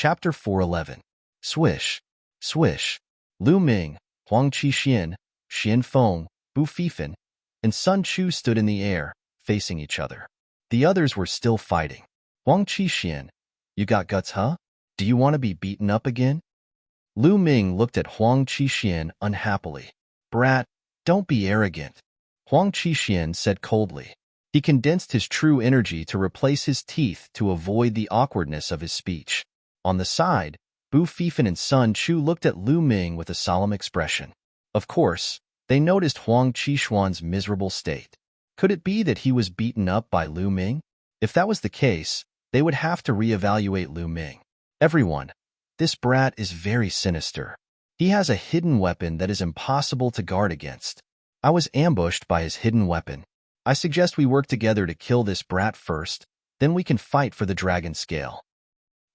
Chapter 411. Swish. Swish. Lu Ming, Huang Qixin, Xian Feng, Bu Fifan, and Sun Chu stood in the air, facing each other. The others were still fighting. Huang Qixin, you got guts, huh? Do you want to be beaten up again? Lu Ming looked at Huang Qixin unhappily. Brat, don't be arrogant. Huang Qixin said coldly. He condensed his true energy to replace his teeth to avoid the awkwardness of his speech. On the side, Bu Fifan and Sun Chu looked at Lu Ming with a solemn expression. Of course, they noticed Huang Qixuan's miserable state. Could it be that he was beaten up by Lu Ming? If that was the case, they would have to reevaluate Lu Ming. Everyone, this brat is very sinister. He has a hidden weapon that is impossible to guard against. I was ambushed by his hidden weapon. I suggest we work together to kill this brat first, then we can fight for the dragon scale.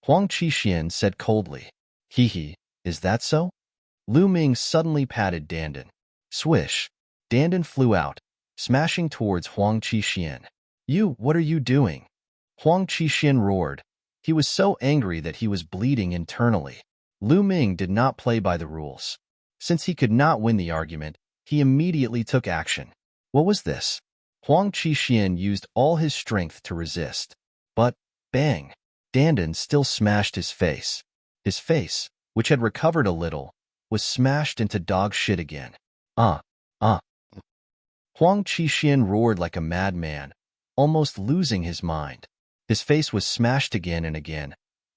Huang Qixin said coldly. Hee, is that so? Lu Ming suddenly patted Dandan. Swish. Dandan flew out, smashing towards Huang Qixin. What are you doing? Huang Qixin roared. He was so angry that he was bleeding internally. Lu Ming did not play by the rules. Since he could not win the argument, he immediately took action. What was this? Huang Qixin used all his strength to resist. But, bang! Dandan still smashed his face. His face, which had recovered a little, was smashed into dog shit again. Huang Qixin roared like a madman, almost losing his mind. His face was smashed again and again.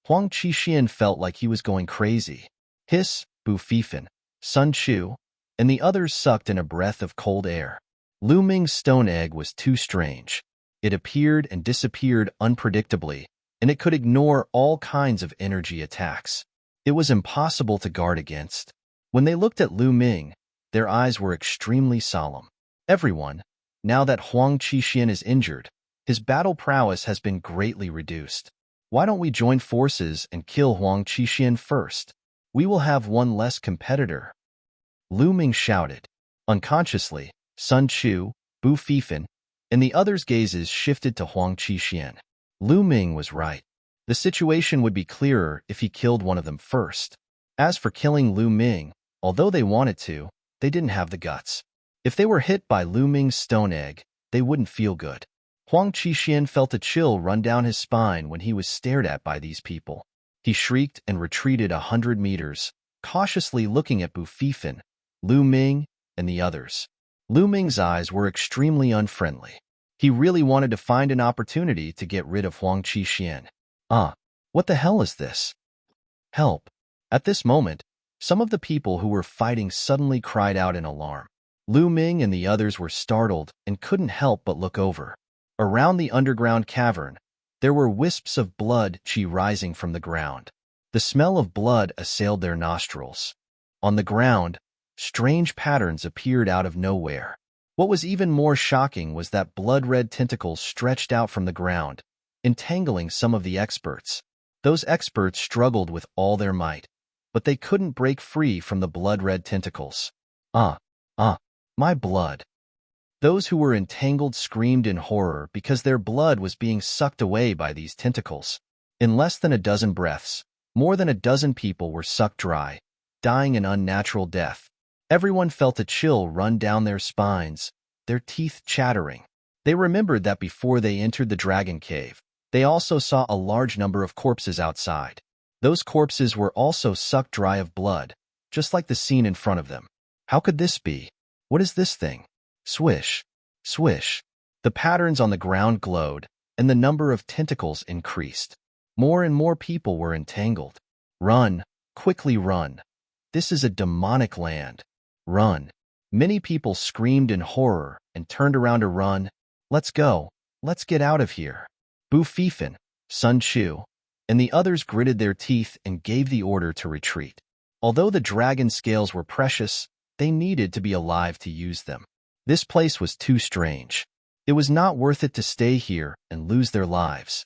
Huang Qixin felt like he was going crazy. Hiss, Bu Fifan, Sun Chu, and the others sucked in a breath of cold air. Lu Ming's stone egg was too strange. It appeared and disappeared unpredictably, and it could ignore all kinds of energy attacks. It was impossible to guard against. When they looked at Lu Ming, their eyes were extremely solemn. Everyone, now that Huang Qixin is injured, his battle prowess has been greatly reduced. Why don't we join forces and kill Huang Qixin first? We will have one less competitor. Lu Ming shouted. Unconsciously, Sun Chu, Bu Fifan, and the others' gazes shifted to Huang Qixin. Lu Ming was right. The situation would be clearer if he killed one of them first. As for killing Lu Ming, although they wanted to, they didn't have the guts. If they were hit by Lu Ming's stone egg, they wouldn't feel good. Huang Qixin felt a chill run down his spine when he was stared at by these people. He shrieked and retreated 100 meters, cautiously looking at Bu Fifan, Lu Ming, and the others. Lu Ming's eyes were extremely unfriendly. He really wanted to find an opportunity to get rid of Huang Qixin. What the hell is this? Help! At this moment, some of the people who were fighting suddenly cried out in alarm. Lu Ming and the others were startled and couldn't help but look over. Around the underground cavern, there were wisps of blood rising from the ground. The smell of blood assailed their nostrils. On the ground, strange patterns appeared out of nowhere. What was even more shocking was that blood-red tentacles stretched out from the ground, entangling some of the experts. Those experts struggled with all their might, but they couldn't break free from the blood-red tentacles. My blood. Those who were entangled screamed in horror because their blood was being sucked away by these tentacles. In less than a dozen breaths, more than a dozen people were sucked dry, dying an unnatural death. Everyone felt a chill run down their spines, their teeth chattering. They remembered that before they entered the dragon cave, they also saw a large number of corpses outside. Those corpses were also sucked dry of blood, just like the scene in front of them. How could this be? What is this thing? Swish, swish. The patterns on the ground glowed, and the number of tentacles increased. More and more people were entangled. Run, quickly run. This is a demonic land. Run. Many people screamed in horror and turned around to run. Let's go. Let's get out of here. Bu Fifan, Sun Chu, and the others gritted their teeth and gave the order to retreat. Although the dragon scales were precious, they needed to be alive to use them. This place was too strange. It was not worth it to stay here and lose their lives.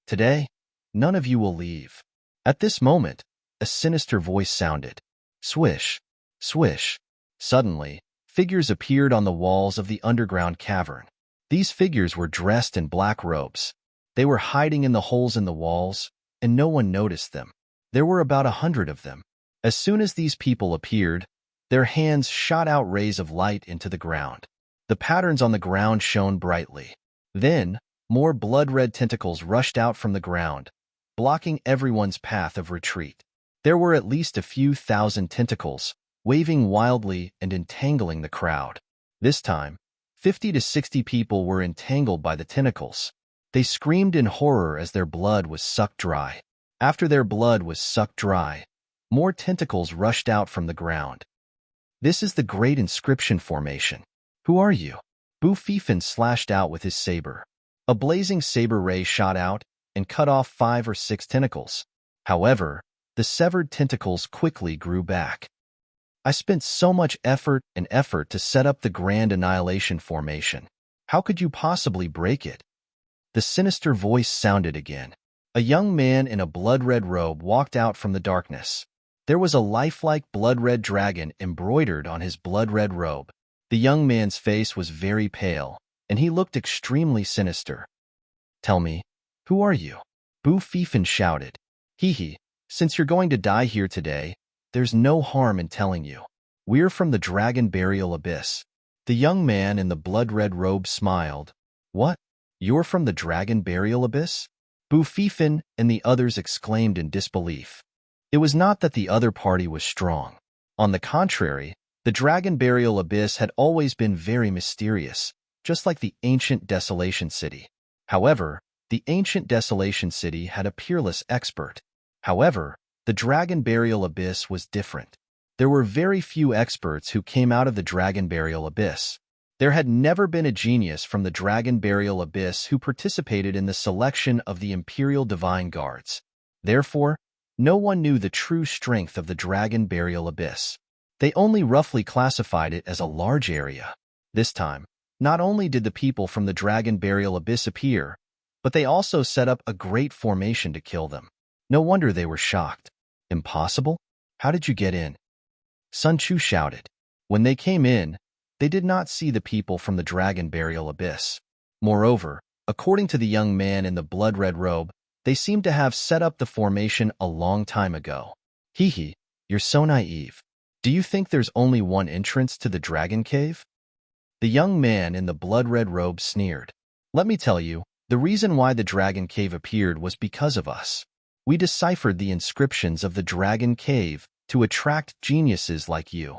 Today, none of you will leave. At this moment, a sinister voice sounded. Swish, swish. Suddenly, figures appeared on the walls of the underground cavern. These figures were dressed in black robes. They were hiding in the holes in the walls, and no one noticed them. There were about 100 of them. As soon as these people appeared, their hands shot out rays of light into the ground. The patterns on the ground shone brightly. Then, more blood-red tentacles rushed out from the ground, blocking everyone's path of retreat. There were at least a few thousand tentacles, waving wildly and entangling the crowd. This time, 50 to 60 people were entangled by the tentacles. They screamed in horror as their blood was sucked dry. After their blood was sucked dry, more tentacles rushed out from the ground. This is the Great Inscription Formation. Who are you? Bufifin slashed out with his saber. A blazing saber ray shot out and cut off 5 or 6 tentacles. However, the severed tentacles quickly grew back. I spent so much effort to set up the Grand Annihilation Formation. How could you possibly break it? The sinister voice sounded again. A young man in a blood-red robe walked out from the darkness. There was a lifelike blood-red dragon embroidered on his blood-red robe. The young man's face was very pale, and he looked extremely sinister. Tell me, who are you? Bufifin shouted. Hee, since you're going to die here today, there's no harm in telling you. We're from the Dragon Burial Abyss. The young man in the blood-red robe smiled. What? You're from the Dragon Burial Abyss? Bufifin and the others exclaimed in disbelief. It was not that the other party was strong. On the contrary, the Dragon Burial Abyss had always been very mysterious, just like the ancient Desolation City. However, the ancient Desolation City had a peerless expert. However, the Dragon Burial Abyss was different. There were very few experts who came out of the Dragon Burial Abyss. There had never been a genius from the Dragon Burial Abyss who participated in the selection of the Imperial Divine Guards. Therefore, no one knew the true strength of the Dragon Burial Abyss. They only roughly classified it as a large area. This time, not only did the people from the Dragon Burial Abyss appear, but they also set up a great formation to kill them. No wonder they were shocked. Impossible? How did you get in? Sun Chu shouted. When they came in, they did not see the people from the Dragon Burial Abyss. Moreover, according to the young man in the blood-red robe, they seemed to have set up the formation a long time ago. Hee, you're so naive. Do you think there's only one entrance to the Dragon Cave? The young man in the blood-red robe sneered. Let me tell you, the reason why the Dragon Cave appeared was because of us. We deciphered the inscriptions of the Dragon Cave to attract geniuses like you.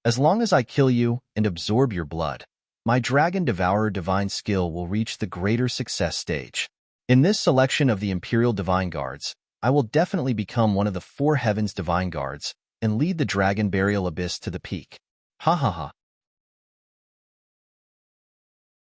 As long as I kill you and absorb your blood, my Dragon Devourer divine skill will reach the greater success stage. In this selection of the Imperial Divine Guards, I will definitely become one of the 4 Heavens Divine Guards and lead the Dragon Burial Abyss to the peak. Ha ha ha.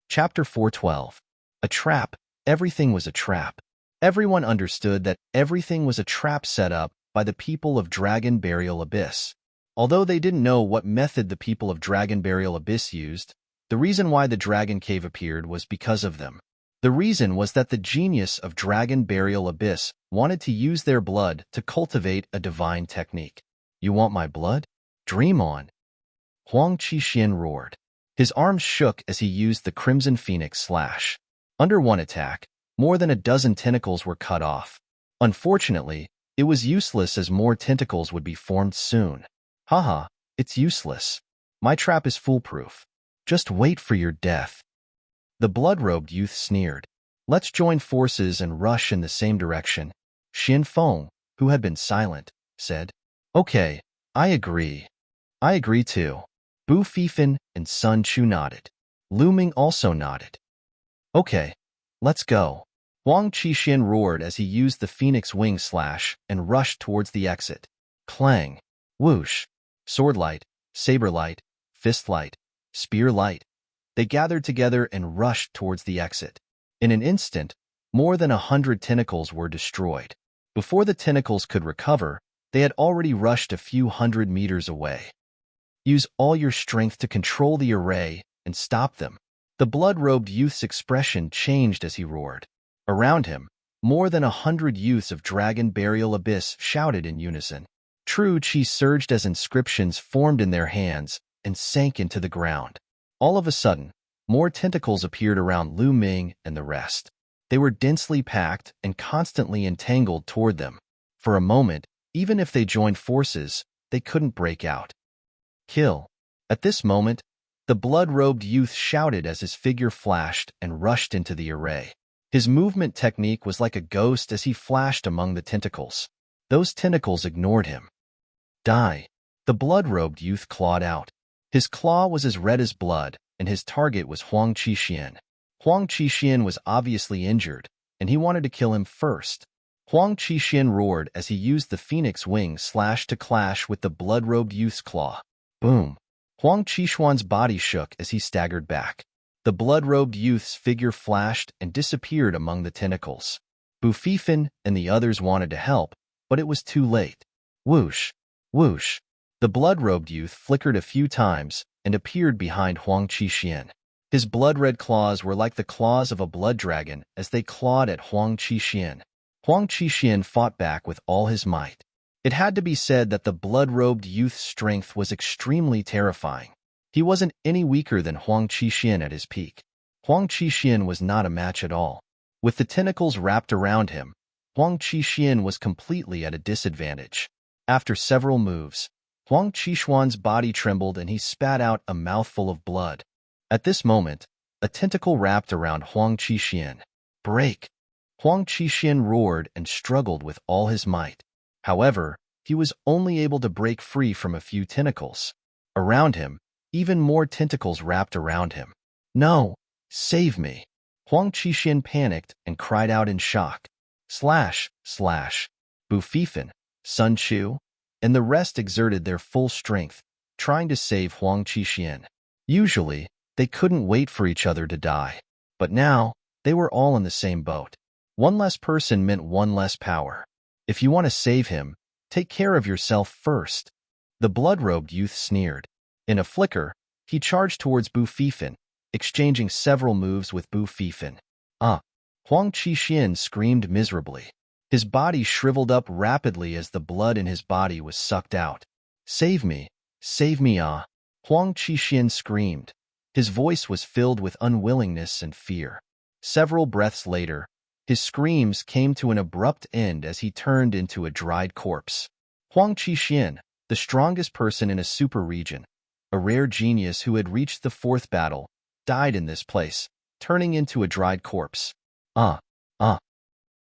Chapter 412. A trap. Everything was a trap. Everyone understood that everything was a trap set up by the people of Dragon Burial Abyss. Although they didn't know what method the people of Dragon Burial Abyss used, the reason why the Dragon Cave appeared was because of them. The reason was that the genius of Dragon Burial Abyss wanted to use their blood to cultivate a divine technique. You want my blood? Dream on. Huang Qixin roared. His arms shook as he used the Crimson Phoenix slash. Under one attack, more than a dozen tentacles were cut off. Unfortunately, it was useless as more tentacles would be formed soon. Haha, it's useless. My trap is foolproof. Just wait for your death. The blood-robed youth sneered. Let's join forces and rush in the same direction. Xin Feng, who had been silent, said. Okay, I agree. I agree too. Bufifin and Sun Chu nodded. Lu Ming also nodded. Okay, let's go. Huang Qixin roared as he used the Phoenix Wing Slash and rushed towards the exit. Clang. Whoosh. Sword light, saber light, fist light, spear light. They gathered together and rushed towards the exit. In an instant, more than 100 tentacles were destroyed. Before the tentacles could recover, they had already rushed a few hundred meters away. Use all your strength to control the array and stop them. The blood-robed youth's expression changed as he roared. Around him, more than 100 youths of Dragon Burial Abyss shouted in unison. True Chi surged as inscriptions formed in their hands and sank into the ground. All of a sudden, more tentacles appeared around Lu Ming and the rest. They were densely packed and constantly entangled toward them. For a moment, even if they joined forces, they couldn't break out. Kill. At this moment, the blood-robed youth shouted as his figure flashed and rushed into the array. His movement technique was like a ghost as he flashed among the tentacles. Those tentacles ignored him. Die. The blood-robed youth clawed out. His claw was as red as blood, and his target was Huang Qixin. Huang Qixin was obviously injured, and he wanted to kill him first. Huang Qixin roared as he used the phoenix wing slash to clash with the blood-robed youth's claw. Boom. Huang Qixuan's body shook as he staggered back. The blood-robed youth's figure flashed and disappeared among the tentacles. Bu Fifan and the others wanted to help, but it was too late. Whoosh, whoosh. The blood-robed youth flickered a few times and appeared behind Huang Qixin. His blood-red claws were like the claws of a blood dragon as they clawed at Huang Qixin. Huang Qixin fought back with all his might. It had to be said that the blood-robed youth's strength was extremely terrifying. He wasn't any weaker than Huang Qixin at his peak. Huang Qixin was not a match at all. With the tentacles wrapped around him, Huang Qixin was completely at a disadvantage. After several moves, Huang Qixuan's body trembled and he spat out a mouthful of blood. At this moment, a tentacle wrapped around Huang Qixin. Break! Huang Qixin roared and struggled with all his might. However, he was only able to break free from a few tentacles. Around him, even more tentacles wrapped around him. No! Save me! Huang Qixin panicked and cried out in shock. Slash, slash. Bu Fifan, Sun Chu, and the rest exerted their full strength, trying to save Huang Qixin. Usually, they couldn't wait for each other to die. But now, they were all in the same boat. One less person meant one less power. If you want to save him, take care of yourself first. The blood-robed youth sneered. In a flicker, he charged towards Bu Fifan, exchanging several moves with Bu Fifan. Huang Qixin screamed miserably. His body shriveled up rapidly as the blood in his body was sucked out. Save me, ah! Huang Qixin screamed. His voice was filled with unwillingness and fear. Several breaths later, his screams came to an abrupt end as he turned into a dried corpse. Huang Qixin, the strongest person in a super region, a rare genius who had reached the fourth battle, died in this place, turning into a dried corpse.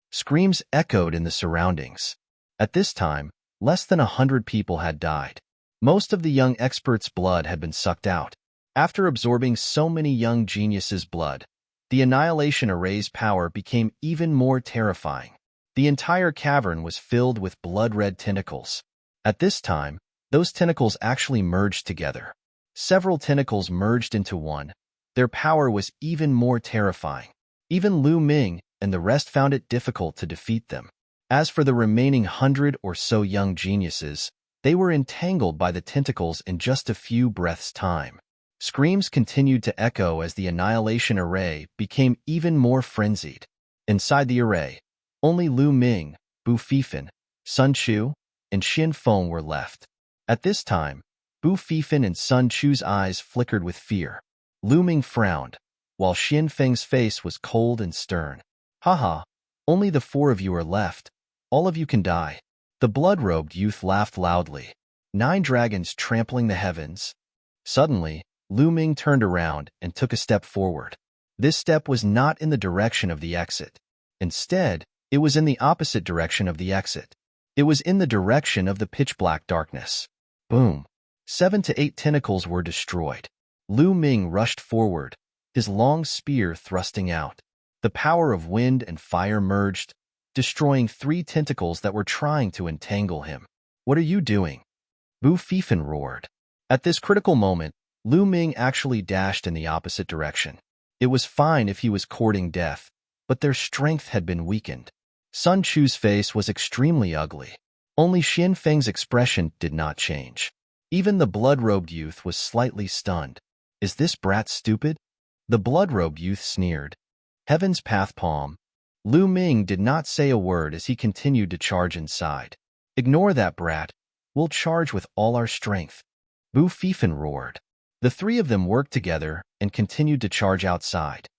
Screams echoed in the surroundings. At this time, less than 100 people had died. Most of the young experts' blood had been sucked out. After absorbing so many young geniuses' blood, the Annihilation Array's power became even more terrifying. The entire cavern was filled with blood-red tentacles. At this time, those tentacles actually merged together. Several tentacles merged into one. Their power was even more terrifying. Even Lu Ming and the rest found it difficult to defeat them. As for the remaining 100 or so young geniuses, they were entangled by the tentacles in just a few breaths' time. Screams continued to echo as the Annihilation Array became even more frenzied. Inside the array, only Lu Ming, Bu Fifan, Sun Chu, and Xin Feng were left. At this time, Bu Fifan and Sun Chu's eyes flickered with fear. Lu Ming frowned, while Xin Feng's face was cold and stern. Haha, only the 4 of you are left. All of you can die. The blood-robed youth laughed loudly. 9 dragons trampling the heavens. Suddenly, Lu Ming turned around and took a step forward. This step was not in the direction of the exit. Instead, it was in the opposite direction of the exit. It was in the direction of the pitch-black darkness. Boom. 7 to 8 tentacles were destroyed. Lu Ming rushed forward, his long spear thrusting out. The power of wind and fire merged, destroying 3 tentacles that were trying to entangle him. What are you doing? Bu Fifan roared. At this critical moment, Lu Ming actually dashed in the opposite direction. It was fine if he was courting death, but their strength had been weakened. Sun Chu's face was extremely ugly. Only Xin Feng's expression did not change. Even the blood-robed youth was slightly stunned. Is this brat stupid? The blood-robed youth sneered. Heaven's path palm. Lu Ming did not say a word as he continued to charge inside. Ignore that brat. We'll charge with all our strength. Bu Fifan roared. The 3 of them worked together and continued to charge outside.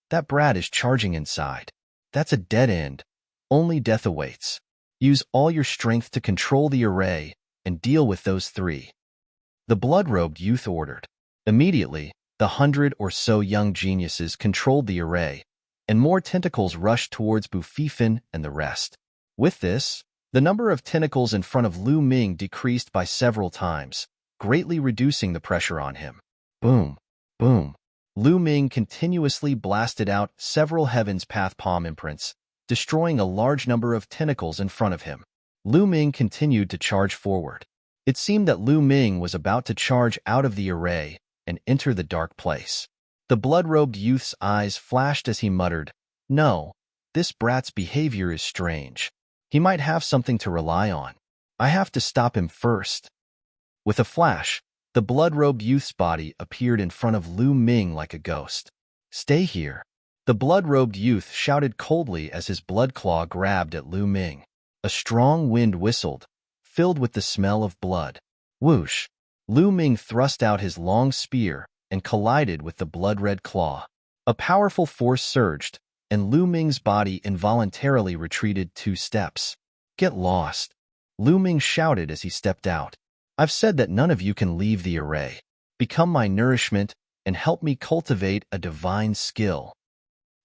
That brat is charging inside. That's a dead end. Only death awaits. Use all your strength to control the array and deal with those three. The blood-robed youth ordered. Immediately, the 100 or so young geniuses controlled the array, and more tentacles rushed towards Bufifin and the rest. With this, the number of tentacles in front of Lu Ming decreased by several times, greatly reducing the pressure on him. Boom, boom. Lu Ming continuously blasted out several Heaven's Path palm imprints, destroying a large number of tentacles in front of him. Lu Ming continued to charge forward. It seemed that Lu Ming was about to charge out of the array and enter the dark place. The blood-robed youth's eyes flashed as he muttered, "No, this brat's behavior is strange. He might have something to rely on. I have to stop him first." With a flash, the blood-robed youth's body appeared in front of Lu Ming like a ghost. "Stay here." The blood-robed youth shouted coldly as his blood claw grabbed at Lu Ming. A strong wind whistled, filled with the smell of blood. Whoosh! Lu Ming thrust out his long spear and collided with the blood-red claw. A powerful force surged, and Lu Ming's body involuntarily retreated 2 steps. "Get lost," Lu Ming shouted as he stepped out. "I've said that none of you can leave the array. Become my nourishment and help me cultivate a divine skill."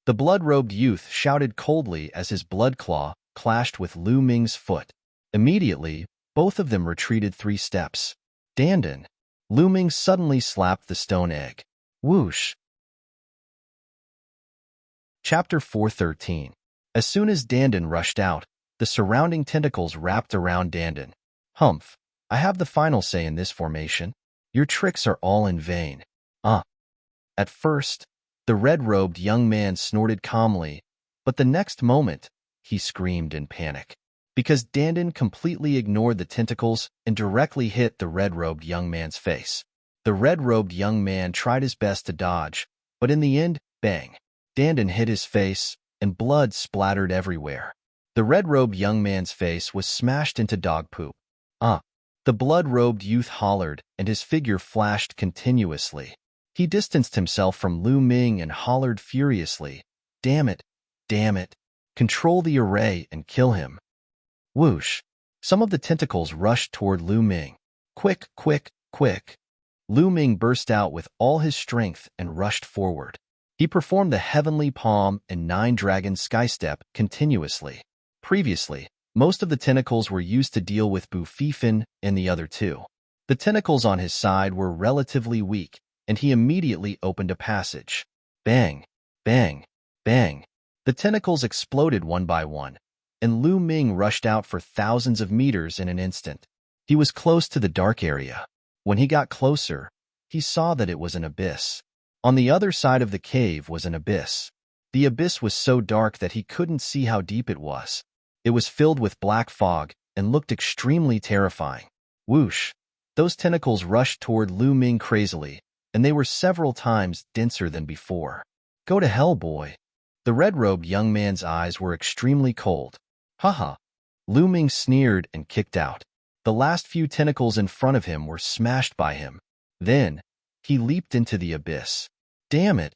The blood-robed youth shouted coldly as his blood claw clashed with Lu Ming's foot. Immediately, both of them retreated 3 steps. "Dandan!" Lu Ming suddenly slapped the stone egg. Whoosh! Chapter 413. As soon as Dandan rushed out, the surrounding tentacles wrapped around Dandan. "Humph! I have the final say in this formation. Your tricks are all in vain." At first, the red-robed young man snorted calmly, but the next moment, he screamed in panic. Because Dandan completely ignored the tentacles and directly hit the red-robed young man's face. The red-robed young man tried his best to dodge, but in the end, bang! Dandan hit his face, and blood splattered everywhere. The red-robed young man's face was smashed into dog poop. The blood-robed youth hollered, and his figure flashed continuously. He distanced himself from Lu Ming and hollered furiously, "Damn it! Damn it! Control the array and kill him." Whoosh! Some of the tentacles rushed toward Lu Ming. Quick, quick, quick! Lu Ming burst out with all his strength and rushed forward. He performed the Heavenly Palm and 9-Dragon Skystep continuously. Previously, most of the tentacles were used to deal with Bufifin and the other 2. The tentacles on his side were relatively weak, and he immediately opened a passage. Bang! Bang! Bang! The tentacles exploded one by one, and Lu Ming rushed out for thousands of meters in an instant. He was close to the dark area. When he got closer, he saw that it was an abyss. On the other side of the cave was an abyss. The abyss was so dark that he couldn't see how deep it was. It was filled with black fog and looked extremely terrifying. Whoosh! Those tentacles rushed toward Lu Ming crazily, and they were several times denser than before. "Go to hell, boy." The red-robed young man's eyes were extremely cold. "Haha!" Lu Ming sneered and kicked out. The last few tentacles in front of him were smashed by him. Then, he leaped into the abyss. "Damn it!"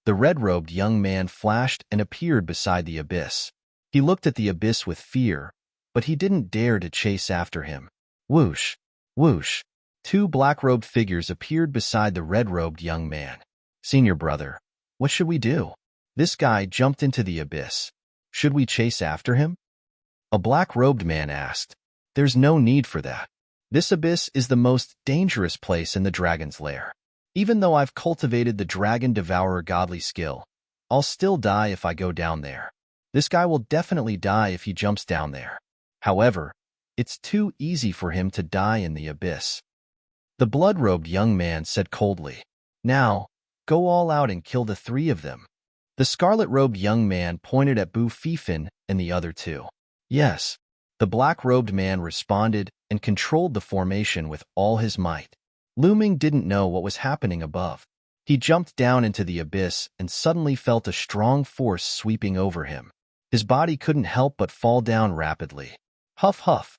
The red-robed young man flashed and appeared beside the abyss. He looked at the abyss with fear, but he didn't dare to chase after him. Whoosh! Whoosh! 2 black-robed figures appeared beside the red-robed young man. "Senior brother, what should we do? This guy jumped into the abyss. Should we chase after him?" A black-robed man asked. "There's no need for that. This abyss is the most dangerous place in the dragon's lair. Even though I've cultivated the Dragon Devourer godly skill, I'll still die if I go down there. This guy will definitely die if he jumps down there. However, it's too easy for him to die in the abyss." The blood-robed young man said coldly, "Now, go all out and kill the 3 of them." The scarlet-robed young man pointed at Bufifin and the other 2. "Yes." The black-robed man responded and controlled the formation with all his might. Lu Ming didn't know what was happening above. He jumped down into the abyss and suddenly felt a strong force sweeping over him. His body couldn't help but fall down rapidly. Huff, huff.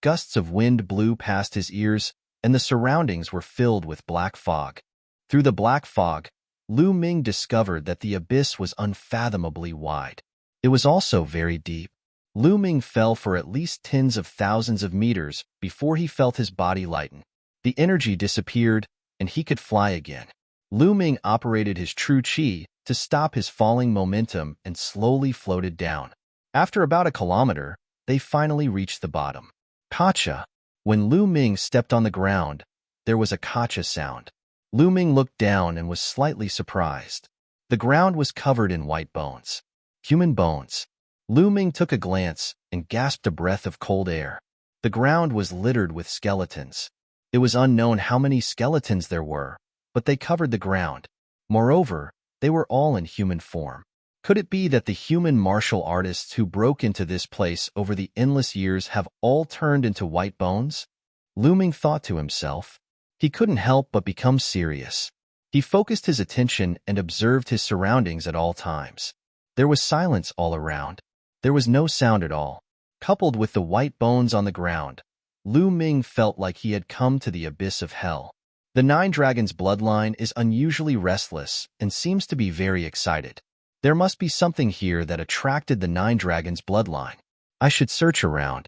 Gusts of wind blew past his ears, and the surroundings were filled with black fog. Through the black fog, Lu Ming discovered that the abyss was unfathomably wide. It was also very deep. Lu Ming fell for at least tens of thousands of meters before he felt his body lighten. The energy disappeared, and he could fly again. Lu Ming operated his true qi to stop his falling momentum and slowly floated down. After about a kilometer, they finally reached the bottom. Kacha. When Lu Ming stepped on the ground, there was a kacha sound. Lu Ming looked down and was slightly surprised. The ground was covered in white bones. Human bones. Lu Ming took a glance and gasped a breath of cold air. The ground was littered with skeletons. It was unknown how many skeletons there were, but they covered the ground. Moreover, they were all in human form. Could it be that the human martial artists who broke into this place over the endless years have all turned into white bones? Lu Ming thought to himself. He couldn't help but become serious. He focused his attention and observed his surroundings at all times. There was silence all around. There was no sound at all. Coupled with the white bones on the ground, Lu Ming felt like he had come to the abyss of hell. The Nine Dragons bloodline is unusually restless and seems to be very excited. There must be something here that attracted the Nine Dragons bloodline. I should search around.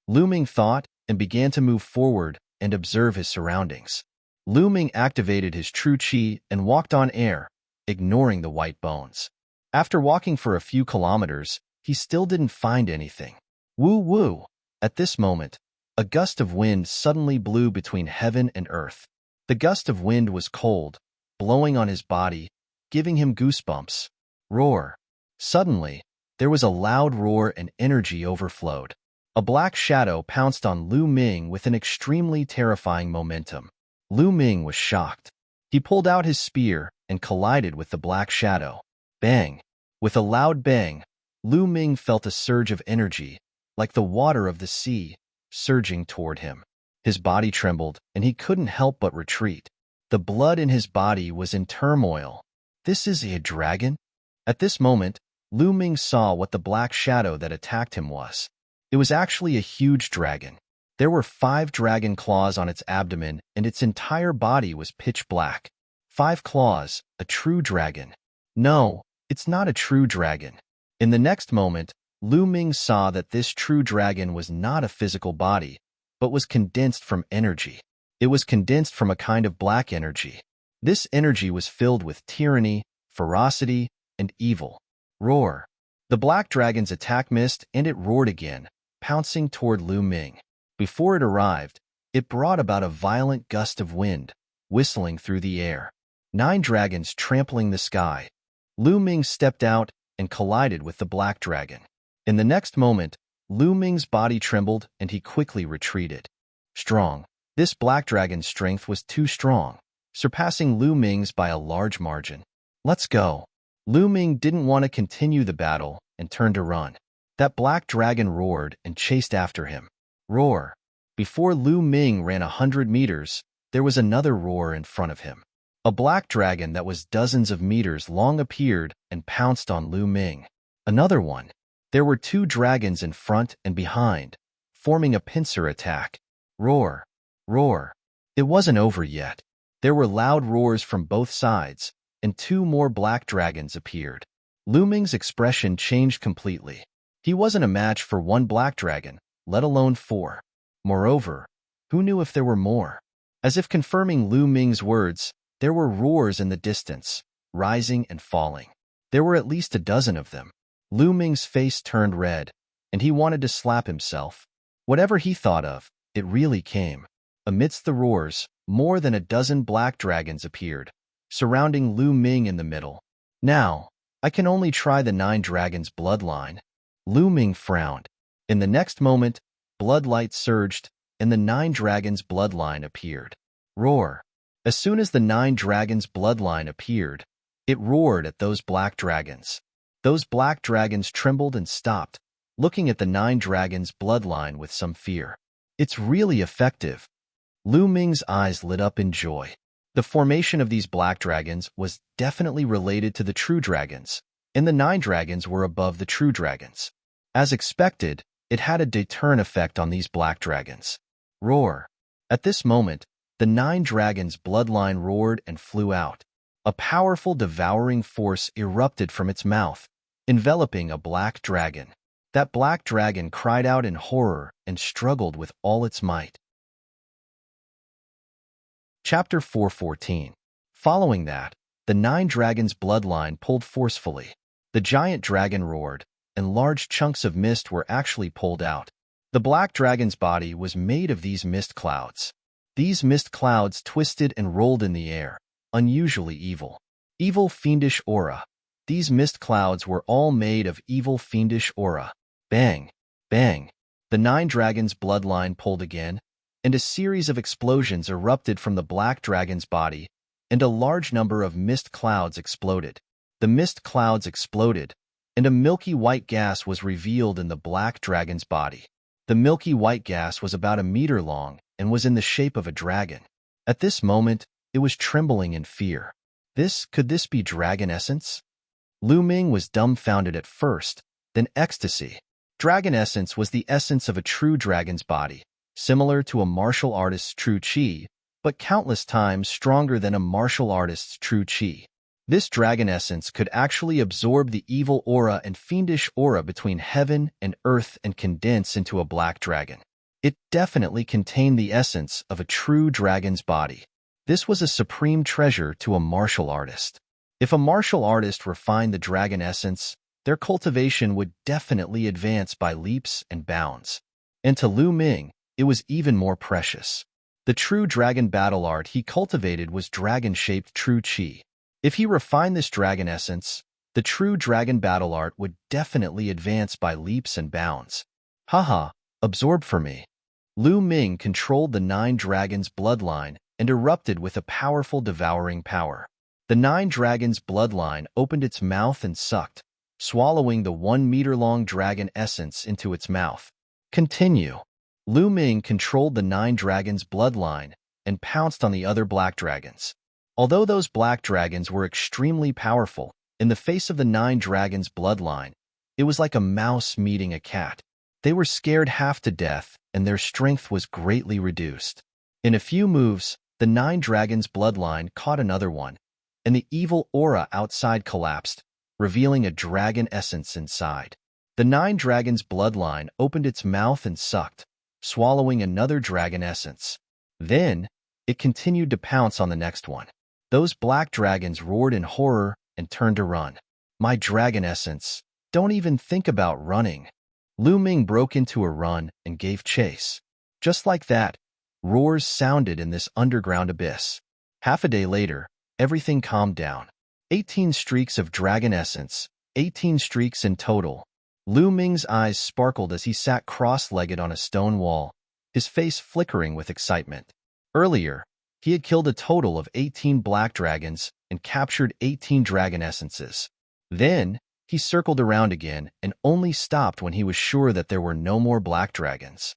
Lu Ming thought and began to move forward and observe his surroundings. Lu Ming activated his true qi and walked on air, ignoring the white bones. After walking for a few kilometers, he still didn't find anything. Woo woo! At this moment, a gust of wind suddenly blew between heaven and earth. The gust of wind was cold, blowing on his body, giving him goosebumps. Roar! Suddenly, there was a loud roar and energy overflowed. A black shadow pounced on Lu Ming with an extremely terrifying momentum. Lu Ming was shocked. He pulled out his spear and collided with the black shadow. Bang! With a loud bang, Lu Ming felt a surge of energy, like the water of the sea, surging toward him. His body trembled, and he couldn't help but retreat. The blood in his body was in turmoil. This is a dragon? At this moment, Lu Ming saw what the black shadow that attacked him was. It was actually a huge dragon. There were 5 dragon claws on its abdomen, and its entire body was pitch black. 5 claws, a true dragon. No, it's not a true dragon. In the next moment, Lu Ming saw that this true dragon was not a physical body, but was condensed from energy. It was condensed from a kind of black energy. This energy was filled with tyranny, ferocity, and evil. Roar! The black dragon's attack missed, and it roared again, pouncing toward Lu Ming. Before it arrived, it brought about a violent gust of wind, whistling through the air. 9 dragons trampling the sky. Lu Ming stepped out and collided with the black dragon. In the next moment, Lu Ming's body trembled and he quickly retreated. Strong. This black dragon's strength was too strong, surpassing Lu Ming's by a large margin. Let's go. Lu Ming didn't want to continue the battle and turned to run. That black dragon roared and chased after him. Roar. Before Lu Ming ran 100 meters, there was another roar in front of him. A black dragon that was dozens of meters long appeared and pounced on Lu Ming. Another one. There were 2 dragons in front and behind, forming a pincer attack. Roar. Roar. It wasn't over yet. There were loud roars from both sides, and 2 more black dragons appeared. Lu Ming's expression changed completely. He wasn't a match for 1 black dragon, let alone 4. Moreover, who knew if there were more? As if confirming Lu Ming's words, there were roars in the distance, rising and falling. There were at least a dozen of them. Lu Ming's face turned red, and he wanted to slap himself. Whatever he thought of, it really came. Amidst the roars, more than a dozen black dragons appeared, surrounding Lu Ming in the middle. Now, I can only try the 9 dragons bloodline. Lu Ming frowned. In the next moment, bloodlight surged, and the 9 dragons bloodline appeared. Roar. As soon as the 9 dragons bloodline appeared, it roared at those black dragons. Those black dragons trembled and stopped, looking at the 9 dragons bloodline with some fear. It's really effective. Lu Ming's eyes lit up in joy. The formation of these black dragons was definitely related to the true dragons, and the 9 dragons were above the true dragons. As expected, it had a deterrent effect on these black dragons. Roar. At this moment, the 9 dragons bloodline roared and flew out. A powerful devouring force erupted from its mouth, enveloping a black dragon. That black dragon cried out in horror and struggled with all its might. Chapter 414. Following that, the 9 dragons' bloodline pulled forcefully. The giant dragon roared, and large chunks of mist were actually pulled out. The black dragon's body was made of these mist clouds. These mist clouds twisted and rolled in the air, unusually evil. Evil fiendish aura. These mist clouds were all made of evil fiendish aura. Bang! Bang! The 9 dragons' bloodline pulled again, and a series of explosions erupted from the black dragon's body, and a large number of mist clouds exploded. The mist clouds exploded, and a milky white gas was revealed in the black dragon's body. The milky white gas was about a meter long and was in the shape of a dragon. At this moment, it was trembling in fear. Could this be dragon essence? Lu Ming was dumbfounded at first, then ecstasy. Dragon essence was the essence of a true dragon's body, similar to a martial artist's true chi, but countless times stronger than a martial artist's true chi. This dragon essence could actually absorb the evil aura and fiendish aura between heaven and earth and condense into a black dragon. It definitely contained the essence of a true dragon's body. This was a supreme treasure to a martial artist. If a martial artist refined the dragon essence, their cultivation would definitely advance by leaps and bounds. And to Lu Ming, it was even more precious. The true dragon battle art he cultivated was dragon-shaped true chi. If he refined this dragon essence, the true dragon battle art would definitely advance by leaps and bounds. Haha, absorb for me. Lu Ming controlled the 9 dragons' bloodline and erupted with a powerful devouring power. The 9 dragons' bloodline opened its mouth and sucked, swallowing the 1-meter-long dragon essence into its mouth. Continue. Lu Ming controlled the 9 dragons' bloodline and pounced on the other black dragons. Although those black dragons were extremely powerful, in the face of the 9 dragons' bloodline, it was like a mouse meeting a cat. They were scared half to death, and their strength was greatly reduced. In a few moves, the 9 dragons' bloodline caught another one, and the evil aura outside collapsed, revealing a dragon essence inside. The 9 dragons' bloodline opened its mouth and sucked, swallowing another dragon essence. Then, it continued to pounce on the next one. Those black dragons roared in horror and turned to run. My dragon essence, don't even think about running. Lu Ming broke into a run and gave chase. Just like that, roars sounded in this underground abyss. Half a day later, everything calmed down. 18 streaks of dragon essence, 18 streaks in total. Lu Ming's eyes sparkled as he sat cross-legged on a stone wall, his face flickering with excitement. Earlier, he had killed a total of 18 black dragons and captured 18 dragon essences. Then, he circled around again and only stopped when he was sure that there were no more black dragons.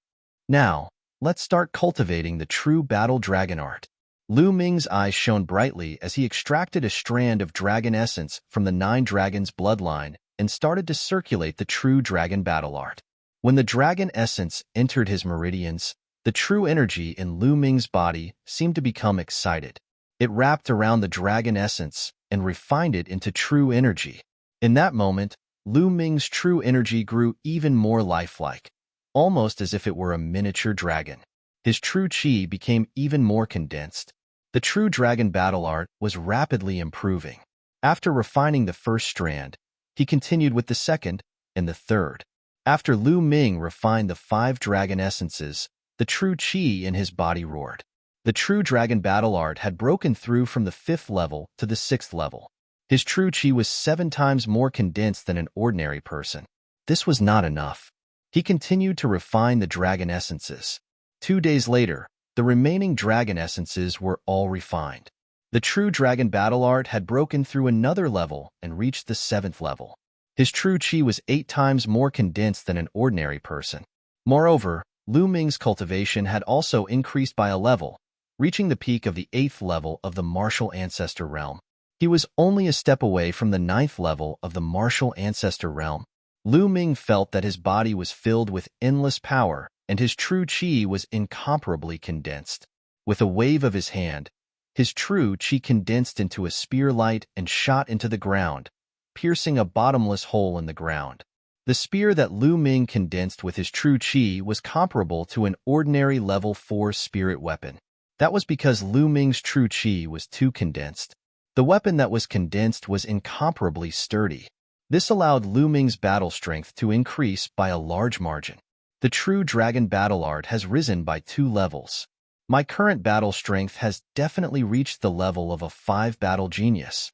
Now, let's start cultivating the true battle dragon art. Lu Ming's eyes shone brightly as he extracted a strand of dragon essence from the 9 dragons' bloodline and started to circulate the true dragon battle art. When the dragon essence entered his meridians, the true energy in Lu Ming's body seemed to become excited. It wrapped around the dragon essence and refined it into true energy. In that moment, Lu Ming's true energy grew even more lifelike, almost as if it were a miniature dragon. His true chi became even more condensed. The true dragon battle art was rapidly improving. After refining the first strand, he continued with the second and the third. After Lu Ming refined the 5 dragon essences, the true chi in his body roared. The true dragon battle art had broken through from the 5th level to the 6th level. His true chi was 7 times more condensed than an ordinary person. This was not enough. He continued to refine the dragon essences. 2 days later, the remaining dragon essences were all refined. The true dragon battle art had broken through another level and reached the 7th level. His true chi was 8 times more condensed than an ordinary person. Moreover, Lu Ming's cultivation had also increased by a level, reaching the peak of the 8th level of the martial ancestor realm. He was only a step away from the 9th level of the martial ancestor realm. Lu Ming felt that his body was filled with endless power, and his true chi was incomparably condensed. With a wave of his hand, his true chi condensed into a spear light and shot into the ground, piercing a bottomless hole in the ground. The spear that Lu Ming condensed with his true qi was comparable to an ordinary level 4 spirit weapon. That was because Lu Ming's true qi was too condensed. The weapon that was condensed was incomparably sturdy. This allowed Lu Ming's battle strength to increase by a large margin. The true dragon battle art has risen by 2 levels. My current battle strength has definitely reached the level of a 5 battle genius.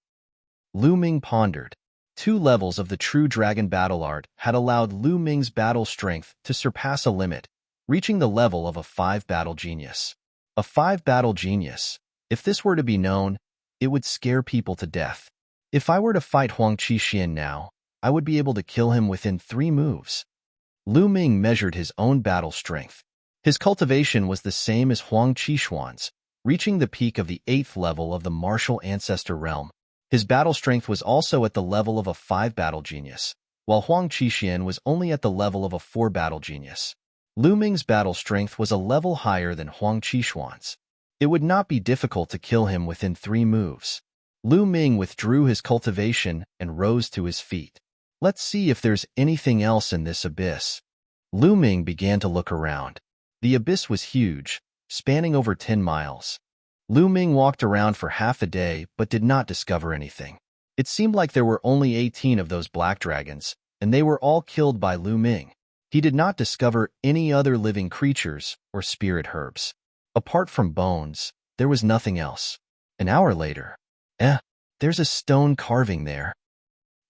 Lu Ming pondered. 2 levels of the true dragon battle art had allowed Lu Ming's battle strength to surpass a limit, reaching the level of a 5 battle genius. A 5 battle genius, if this were to be known, it would scare people to death. If I were to fight Huang Qixin now, I would be able to kill him within 3 moves. Lu Ming measured his own battle strength. His cultivation was the same as Huang Qixuan's, reaching the peak of the 8th level of the martial ancestor realm. His battle strength was also at the level of a 5 battle genius, while Huang Qixin was only at the level of a 4 battle genius. Lu Ming's battle strength was a level higher than Huang Qixuan's. It would not be difficult to kill him within 3 moves. Lu Ming withdrew his cultivation and rose to his feet. Let's see if there's anything else in this abyss. Lu Ming began to look around. The abyss was huge, spanning over 10 miles. Lu Ming walked around for half a day but did not discover anything. It seemed like there were only 18 of those black dragons, and they were all killed by Lu Ming. He did not discover any other living creatures or spirit herbs. Apart from bones, there was nothing else. An hour later, there's a stone carving there.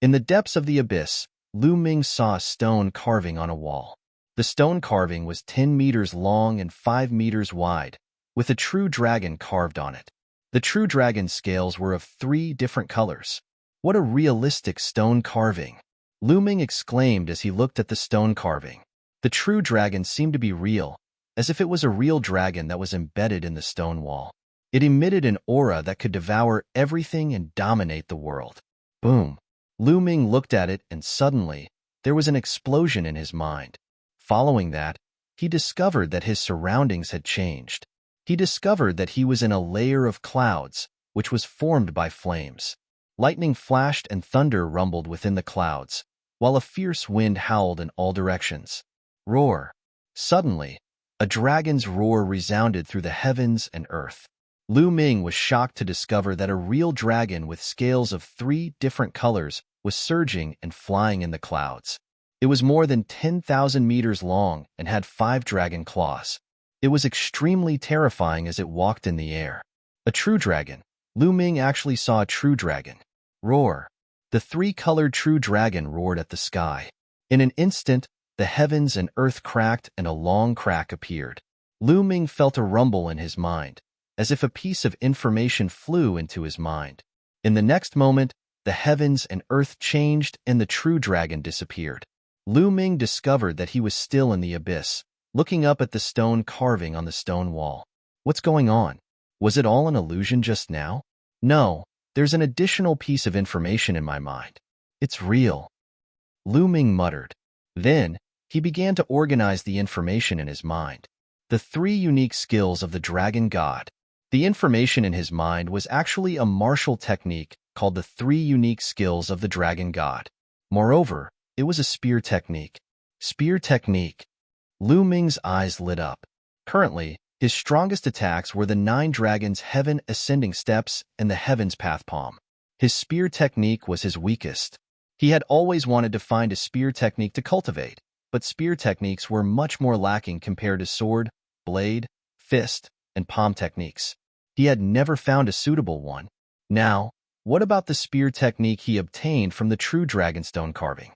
In the depths of the abyss, Lu Ming saw a stone carving on a wall. The stone carving was 10 meters long and 5 meters wide, with a true dragon carved on it. The true dragon's scales were of 3 different colors. What a realistic stone carving! Lu Ming exclaimed as he looked at the stone carving. The true dragon seemed to be real, as if it was a real dragon that was embedded in the stone wall. It emitted an aura that could devour everything and dominate the world. Boom! Lu Ming looked at it and suddenly, there was an explosion in his mind. Following that, he discovered that his surroundings had changed. He discovered that he was in a layer of clouds, which was formed by flames. Lightning flashed and thunder rumbled within the clouds, while a fierce wind howled in all directions. Roar! Suddenly, a dragon's roar resounded through the heavens and earth. Lu Ming was shocked to discover that a real dragon with scales of 3 different colors was surging and flying in the clouds. It was more than 10,000 meters long and had 5 dragon claws. It was extremely terrifying as it walked in the air. A true dragon. Lu Ming actually saw a true dragon. Roar! The 3-colored true dragon roared at the sky. In an instant, the heavens and earth cracked and a long crack appeared. Lu Ming felt a rumble in his mind, as if a piece of information flew into his mind. In the next moment, the heavens and earth changed and the true dragon disappeared. Lu Ming discovered that he was still in the abyss, looking up at the stone carving on the stone wall. What's going on? Was it all an illusion just now? No, there's an additional piece of information in my mind. It's real. Lu Ming muttered. Then, he began to organize the information in his mind. The 3 unique skills of the dragon god. The information in his mind was actually a martial technique called the 3 unique skills of the dragon god. Moreover, it was a spear technique. Spear technique. Lu Ming's eyes lit up. Currently, his strongest attacks were the 9 dragons' heaven ascending steps and the heaven's path palm. His spear technique was his weakest. He had always wanted to find a spear technique to cultivate, but spear techniques were much more lacking compared to sword, blade, fist, and palm techniques. He had never found a suitable one. Now, what about the spear technique he obtained from the true dragonstone carving?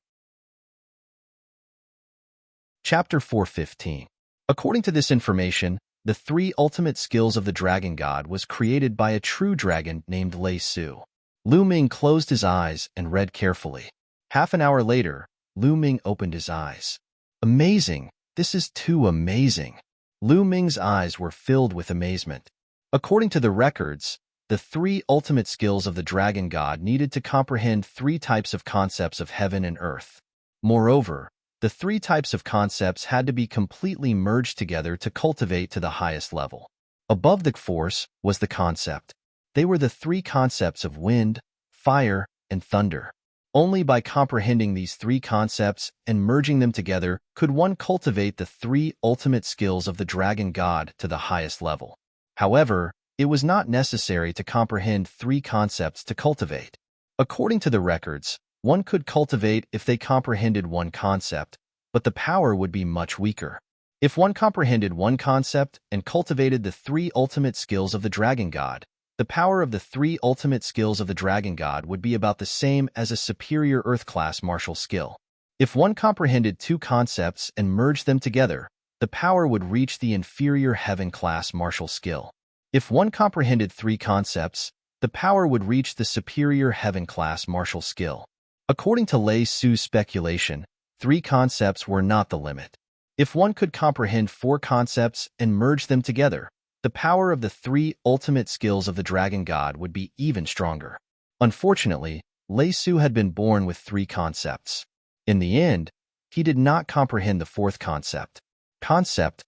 Chapter 415. According to this information, the 3 ultimate skills of the dragon god was created by a true dragon named Lei Su. Lu Ming closed his eyes and read carefully. Half an hour later, Lu Ming opened his eyes. Amazing! This is too amazing! Lu Ming's eyes were filled with amazement. According to the records, the 3 ultimate skills of the dragon god needed to comprehend 3 types of concepts of heaven and earth. Moreover, the 3 types of concepts had to be completely merged together to cultivate to the highest level. Above the force was the concept. They were the 3 concepts of wind, fire, and thunder. Only by comprehending these three concepts and merging them together could one cultivate the three ultimate skills of the dragon god to the highest level. However, it was not necessary to comprehend three concepts to cultivate. According to the records, one could cultivate if they comprehended one concept, but the power would be much weaker. If one comprehended one concept and cultivated the three ultimate skills of the dragon god, the power of the three ultimate skills of the dragon god would be about the same as a superior Earth-class martial skill. If one comprehended two concepts and merged them together, the power would reach the inferior heaven-class martial skill. If one comprehended three concepts, the power would reach the superior heaven-class martial skill. According to Lei Su's speculation, three concepts were not the limit. If one could comprehend four concepts and merge them together, the power of the three ultimate skills of the dragon god would be even stronger. Unfortunately, Lei Su had been born with three concepts. In the end, he did not comprehend the fourth concept. Concept,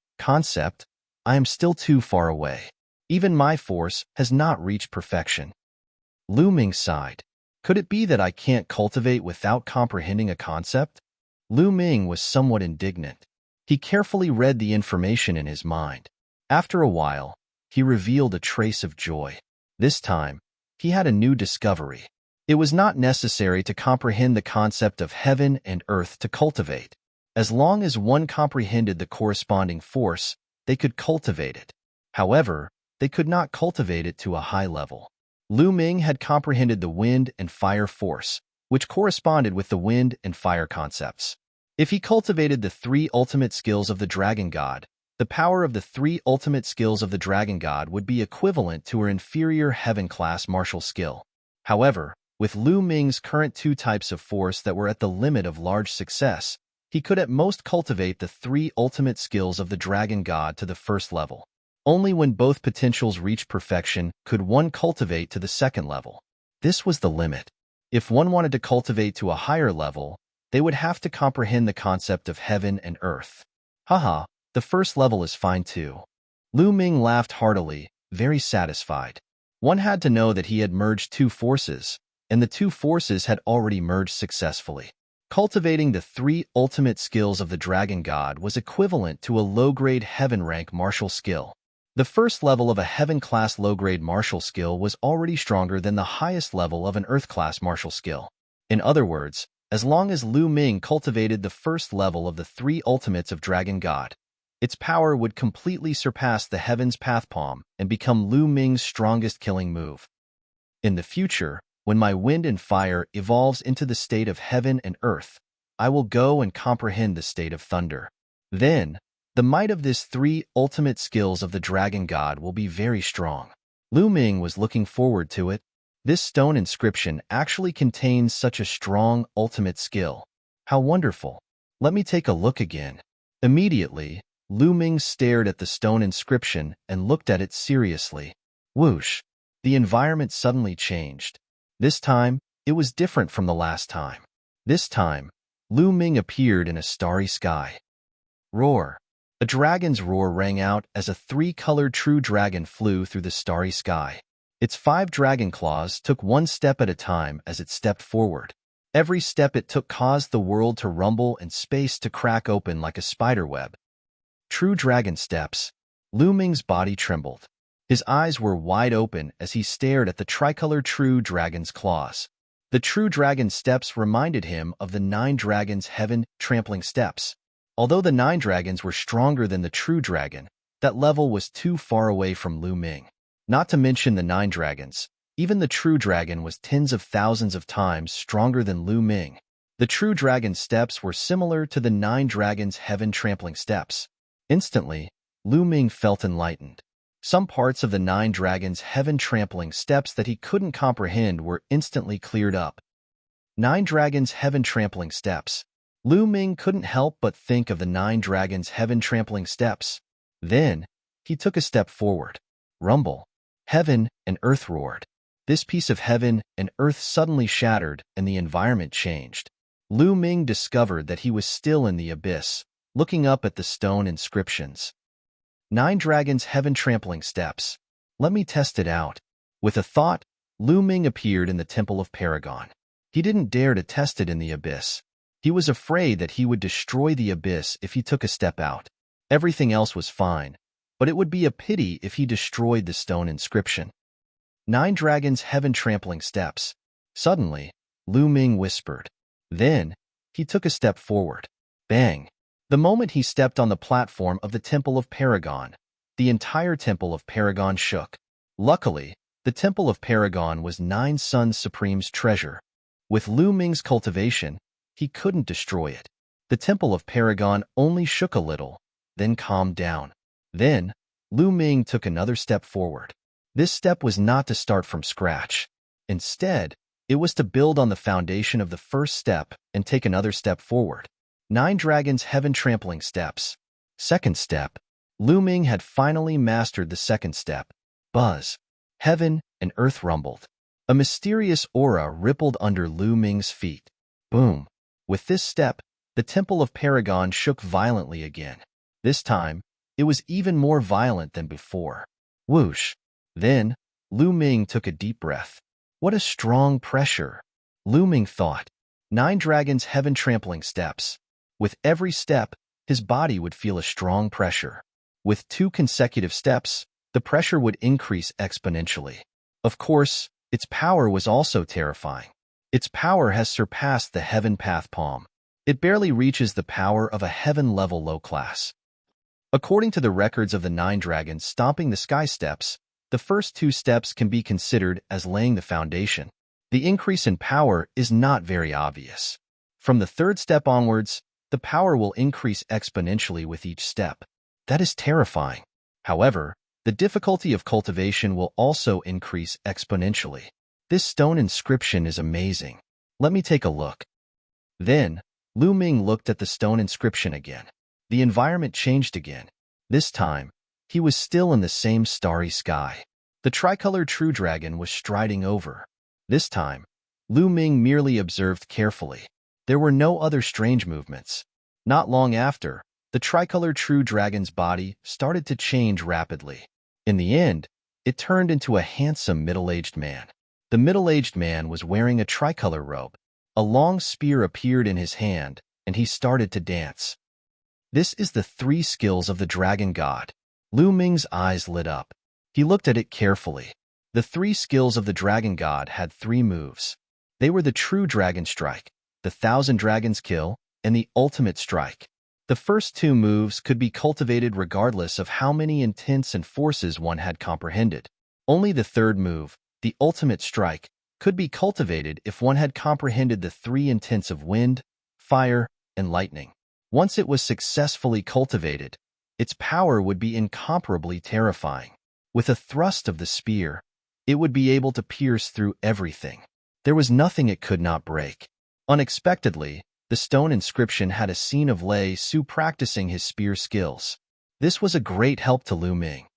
I am still too far away. Even my force has not reached perfection. Lu Ming sighed. Could it be that I can't cultivate without comprehending a concept? Lu Ming was somewhat indignant. He carefully read the information in his mind. After a while, he revealed a trace of joy. This time, he had a new discovery. It was not necessary to comprehend the concept of heaven and earth to cultivate. As long as one comprehended the corresponding force, they could cultivate it. However, they could not cultivate it to a high level. Lu Ming had comprehended the wind and fire force, which corresponded with the wind and fire concepts. If he cultivated the three ultimate skills of the dragon god, the power of the three ultimate skills of the dragon god would be equivalent to her inferior heaven-class martial skill. However, with Lu Ming's current two types of force that were at the limit of large success, he could at most cultivate the three ultimate skills of the dragon god to the first level. Only when both potentials reached perfection could one cultivate to the second level. This was the limit. If one wanted to cultivate to a higher level, they would have to comprehend the concept of heaven and earth. Haha, the first level is fine too. Lu Ming laughed heartily, very satisfied. One had to know that he had merged two forces, and the two forces had already merged successfully. Cultivating the three ultimate skills of the dragon god was equivalent to a low-grade heaven-rank martial skill. The first level of a heaven-class low-grade martial skill was already stronger than the highest level of an earth-class martial skill. In other words, as long as Lu Ming cultivated the first level of the three ultimates of dragon god, its power would completely surpass the Heaven's Path Palm and become Lu Ming's strongest killing move. In the future, when my wind and fire evolves into the state of heaven and earth, I will go and comprehend the state of thunder. Then, the might of these three ultimate skills of the dragon god will be very strong. Lu Ming was looking forward to it. This stone inscription actually contains such a strong ultimate skill. How wonderful. Let me take a look again. Immediately, Lu Ming stared at the stone inscription and looked at it seriously. Whoosh! The environment suddenly changed. This time, it was different from the last time. This time, Lu Ming appeared in a starry sky. Roar! A dragon's roar rang out as a three-colored true dragon flew through the starry sky. Its 5 dragon claws took one step at a time as it stepped forward. Every step it took caused the world to rumble and space to crack open like a spiderweb. True dragon steps. Lu Ming's body trembled. His eyes were wide open as he stared at the tricolored true dragon's claws. The true dragon steps reminded him of the 9 dragons' heaven trampling steps. Although the 9 dragons were stronger than the true dragon, that level was too far away from Lu Ming. Not to mention the 9 dragons, even the true dragon was tens of thousands of times stronger than Lu Ming. The true dragon steps were similar to the 9 dragons' heaven trampling steps. Instantly, Lu Ming felt enlightened. Some parts of the 9 dragons' heaven trampling steps that he couldn't comprehend were instantly cleared up. 9 dragons' heaven trampling steps. Lu Ming couldn't help but think of the 9 dragons' heaven trampling steps. Then, he took a step forward. Rumble. Heaven and earth roared. This piece of heaven and earth suddenly shattered and the environment changed. Lu Ming discovered that he was still in the abyss, looking up at the stone inscriptions. 9 dragons' heaven trampling steps. Let me test it out. With a thought, Lu Ming appeared in the Temple of Paragon. He didn't dare to test it in the abyss. He was afraid that he would destroy the abyss if he took a step out. Everything else was fine, but it would be a pity if he destroyed the stone inscription. 9 dragons heaven-trampling steps. Suddenly, Lu Ming whispered. Then, he took a step forward. Bang! The moment he stepped on the platform of the Temple of Paragon, the entire Temple of Paragon shook. Luckily, the Temple of Paragon was 9 Suns Supreme's treasure. With Lu Ming's cultivation, he couldn't destroy it. The Temple of Paragon only shook a little, then calmed down. Then, Lu Ming took another step forward. This step was not to start from scratch. Instead, it was to build on the foundation of the first step and take another step forward. 9 dragons heaven-trampling steps. Second step. Lu Ming had finally mastered the second step. Buzz. Heaven and earth rumbled. A mysterious aura rippled under Lu Ming's feet. Boom. With this step, the Temple of Paragon shook violently again. This time, it was even more violent than before. Whoosh. Then, Lu Ming took a deep breath. What a strong pressure, Lu Ming thought. 9 dragons heaven-trampling steps. With every step, his body would feel a strong pressure. With 2 consecutive steps, the pressure would increase exponentially. Of course, its power was also terrifying. Its power has surpassed the Heaven Path Palm. It barely reaches the power of a Heaven-level low class. According to the records of the 9 dragons stomping the sky steps, the first 2 steps can be considered as laying the foundation. The increase in power is not very obvious. From the 3rd step onwards, the power will increase exponentially with each step. That is terrifying. However, the difficulty of cultivation will also increase exponentially. This stone inscription is amazing. Let me take a look. Then, Lu Ming looked at the stone inscription again. The environment changed again. This time, he was still in the same starry sky. The tricolor true dragon was striding over. This time, Lu Ming merely observed carefully. There were no other strange movements. Not long after, the tricolor true dragon's body started to change rapidly. In the end, it turned into a handsome middle-aged man. The middle-aged man was wearing a tricolor robe. A long spear appeared in his hand, and he started to dance. This is the 3 skills of the dragon god. Lu Ming's eyes lit up. He looked at it carefully. The 3 skills of the dragon god had 3 moves. They were the true dragon strike, the 1,000 dragons kill, and the ultimate strike. The first 2 moves could be cultivated regardless of how many intents and forces one had comprehended. Only the 3rd move, the ultimate strike, could be cultivated if one had comprehended the 3 intents of wind, fire, and lightning. Once it was successfully cultivated, its power would be incomparably terrifying. With a thrust of the spear, it would be able to pierce through everything. There was nothing it could not break. Unexpectedly, the stone inscription had a scene of Lei Su practicing his spear skills. This was a great help to Lu Ming.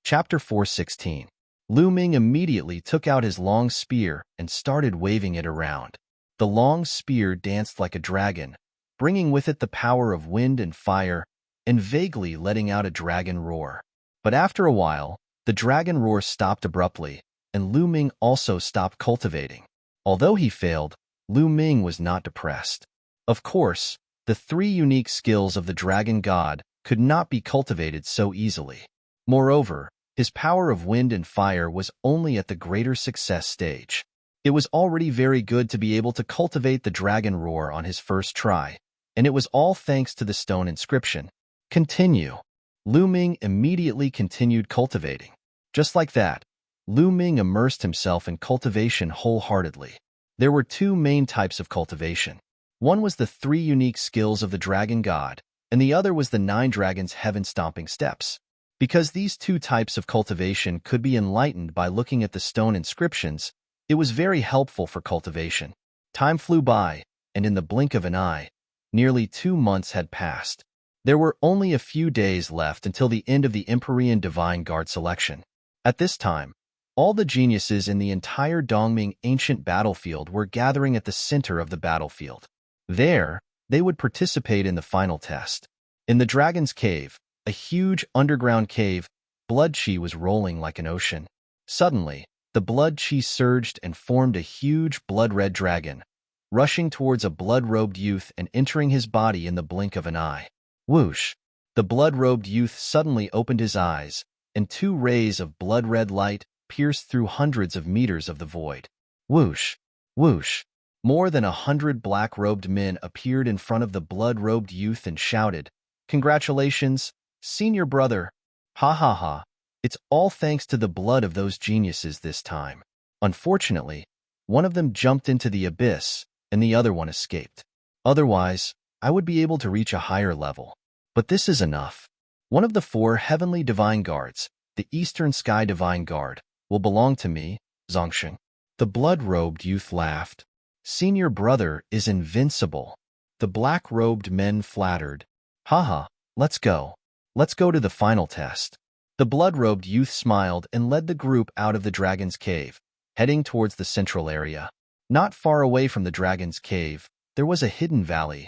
Chapter 416. Lu Ming immediately took out his long spear and started waving it around. The long spear danced like a dragon, bringing with it the power of wind and fire, and vaguely letting out a dragon roar. But after a while, the dragon roar stopped abruptly, and Lu Ming also stopped cultivating. Although he failed, Lu Ming was not depressed. Of course, the 3 unique skills of the dragon god could not be cultivated so easily. Moreover, his power of wind and fire was only at the greater success stage. It was already very good to be able to cultivate the dragon roar on his first try, and it was all thanks to the stone inscription. Continue. Lu Ming immediately continued cultivating. Just like that, Lu Ming immersed himself in cultivation wholeheartedly. There were 2 main types of cultivation. One was the 3 unique skills of the dragon god, and the other was the 9 dragons heaven-stomping steps. Because these 2 types of cultivation could be enlightened by looking at the stone inscriptions, it was very helpful for cultivation. Time flew by, and in the blink of an eye, nearly 2 months had passed. There were only a few days left until the end of the Empyrean Divine Guard selection. At this time, all the geniuses in the entire Dongming ancient battlefield were gathering at the center of the battlefield. There, they would participate in the final test. In the Dragon's Cave, a huge underground cave, blood chi was rolling like an ocean. Suddenly, The blood chi surged and formed a huge blood-red dragon, rushing towards a blood-robed youth and entering his body in the blink of an eye. Whoosh! The blood-robed youth suddenly opened his eyes, and 2 rays of blood-red light pierced through hundreds of meters of the void. Whoosh! Whoosh! More than 100 black-robed men appeared in front of the blood-robed youth and shouted, "Congratulations, senior brother! Ha ha ha! It's all thanks to the blood of those geniuses this time." Unfortunately, one of them jumped into the abyss, and the other one escaped. Otherwise, I would be able to reach a higher level. But this is enough. One of the 4 heavenly divine guards, the Eastern Sky Divine Guard, will belong to me, Zongsheng. The blood-robed youth laughed. Senior brother is invincible. The black-robed men flattered. Haha, let's go. Let's go to the final test. The blood-robed youth smiled and led the group out of the dragon's cave, heading towards the central area. Not far away from the dragon's cave, there was a hidden valley.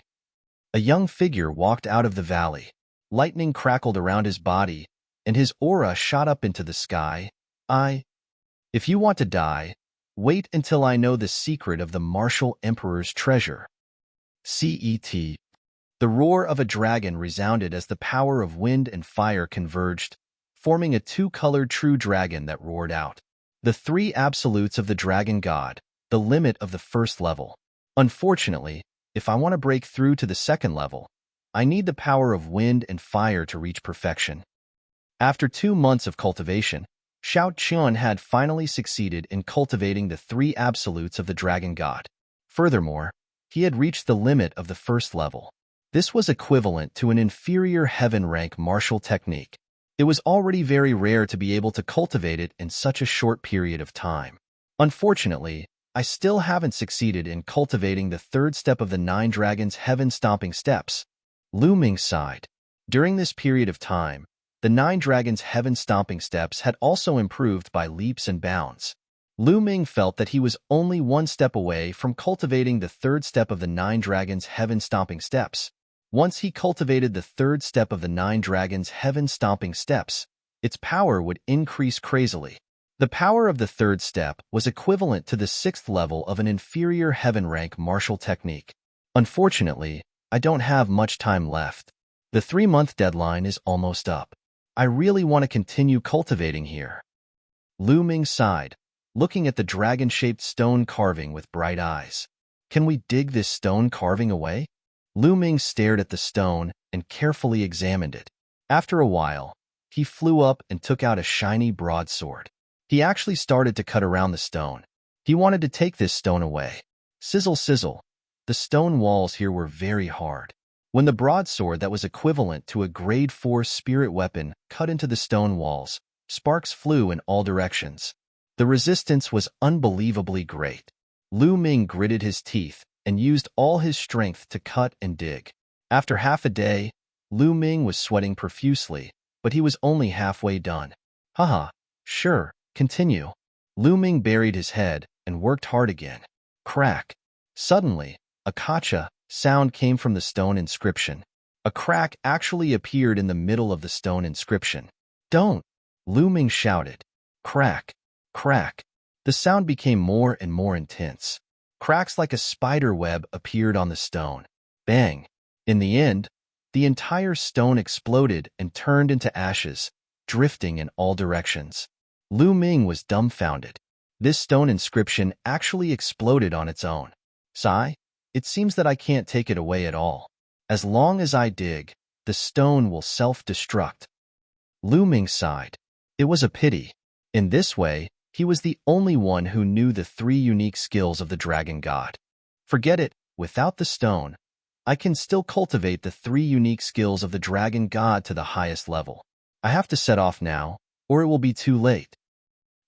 A young figure walked out of the valley. Lightning crackled around his body, and his aura shot up into the sky. If you want to die, wait until I know the secret of the martial emperor's treasure. CET. The roar of a dragon resounded as the power of wind and fire converged, forming a 2-colored true dragon that roared out. The 3 absolutes of the dragon god, the limit of the first level. Unfortunately, if I want to break through to the second level, I need the power of wind and fire to reach perfection. After 2 months of cultivation, Xiao Qian had finally succeeded in cultivating the 3 absolutes of the dragon god. Furthermore, he had reached the limit of the first level. This was equivalent to an inferior heaven rank martial technique. It was already very rare to be able to cultivate it in such a short period of time. Unfortunately, I still haven't succeeded in cultivating the 3rd step of the 9 dragons' heaven-stomping steps. Lu Ming sighed. During this period of time, the 9 dragons' heaven-stomping steps had also improved by leaps and bounds. Lu Ming felt that he was only 1 step away from cultivating the 3rd step of the 9 dragons' heaven-stomping steps. Once he cultivated the 3rd step of the 9 dragons' heaven-stomping steps, its power would increase crazily. The power of the 3rd step was equivalent to the 6th level of an inferior heaven rank martial technique. Unfortunately, I don't have much time left. The 3-month deadline is almost up. I really want to continue cultivating here. Lu Ming sighed, looking at the dragon-shaped stone carving with bright eyes. Can we dig this stone carving away? Lu Ming stared at the stone and carefully examined it. After a while, he flew up and took out a shiny broadsword. He actually started to cut around the stone. He wanted to take this stone away. Sizzle, sizzle. The stone walls here were very hard. When the broadsword that was equivalent to a grade 4 spirit weapon cut into the stone walls, sparks flew in all directions. The resistance was unbelievably great. Lu Ming gritted his teeth and used all his strength to cut and dig. After half a day, Lu Ming was sweating profusely, but he was only halfway done. Haha, sure, continue. Lu Ming buried his head and worked hard again. Crack. Suddenly, a kacha sound came from the stone inscription. A crack actually appeared in the middle of the stone inscription. Don't! Lu Ming shouted. Crack. Crack. The sound became more and more intense. Cracks like a spider web appeared on the stone. Bang! In the end, the entire stone exploded and turned into ashes, drifting in all directions. Lu Ming was dumbfounded. This stone inscription actually exploded on its own. Sigh, it seems that I can't take it away at all. As long as I dig, the stone will self-destruct. Lu Ming sighed. It was a pity. In this way, he was the only one who knew the 3 unique skills of the dragon god. Forget it, without the stone, I can still cultivate the 3 unique skills of the dragon god to the highest level. I have to set off now, or it will be too late.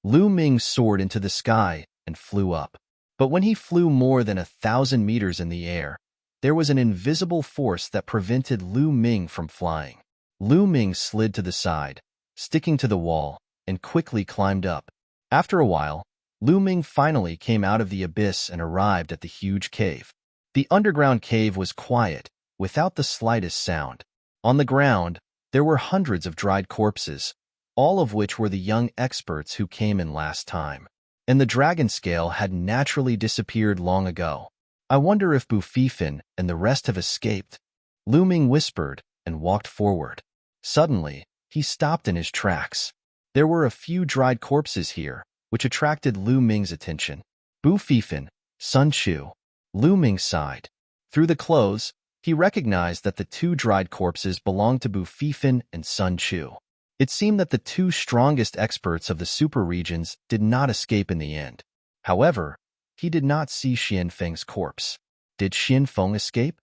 Lu Ming soared into the sky and flew up. But when he flew more than 1,000 meters in the air, there was an invisible force that prevented Lu Ming from flying. Lu Ming slid to the side, sticking to the wall, and quickly climbed up. After a while, Lu Ming finally came out of the abyss and arrived at the huge cave. The underground cave was quiet, without the slightest sound. On the ground, there were hundreds of dried corpses, all of which were the young experts who came in last time. and the dragon scale had naturally disappeared long ago. I wonder if Bufifin and the rest have escaped. Lu Ming whispered and walked forward. Suddenly, he stopped in his tracks. There were a few dried corpses here, which attracted Lu Ming's attention. Bufifin, Sun Chu. Lu Ming sighed. Through the clothes, he recognized that the two dried corpses belonged to Bufifin and Sun Chu. It seemed that the two strongest experts of the super regions did not escape in the end. However, he did not see Xian Feng's corpse. Did Xian Feng escape?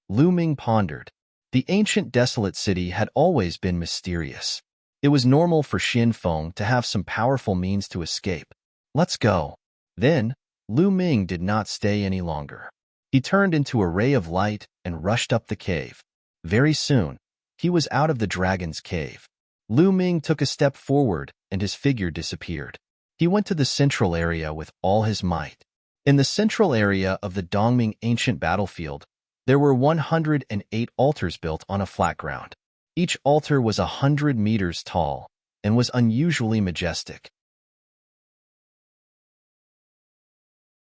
Lu Ming pondered. The ancient desolate city had always been mysterious. It was normal for Xian Feng to have some powerful means to escape. Let's go. Then, Lu Ming did not stay any longer. He turned into a ray of light and rushed up the cave. Very soon, he was out of the dragon's cave. Lu Ming took a step forward and his figure disappeared. He went to the central area with all his might. In the central area of the Dongming ancient battlefield, there were 108 altars built on a flat ground. Each altar was 100 meters tall and was unusually majestic.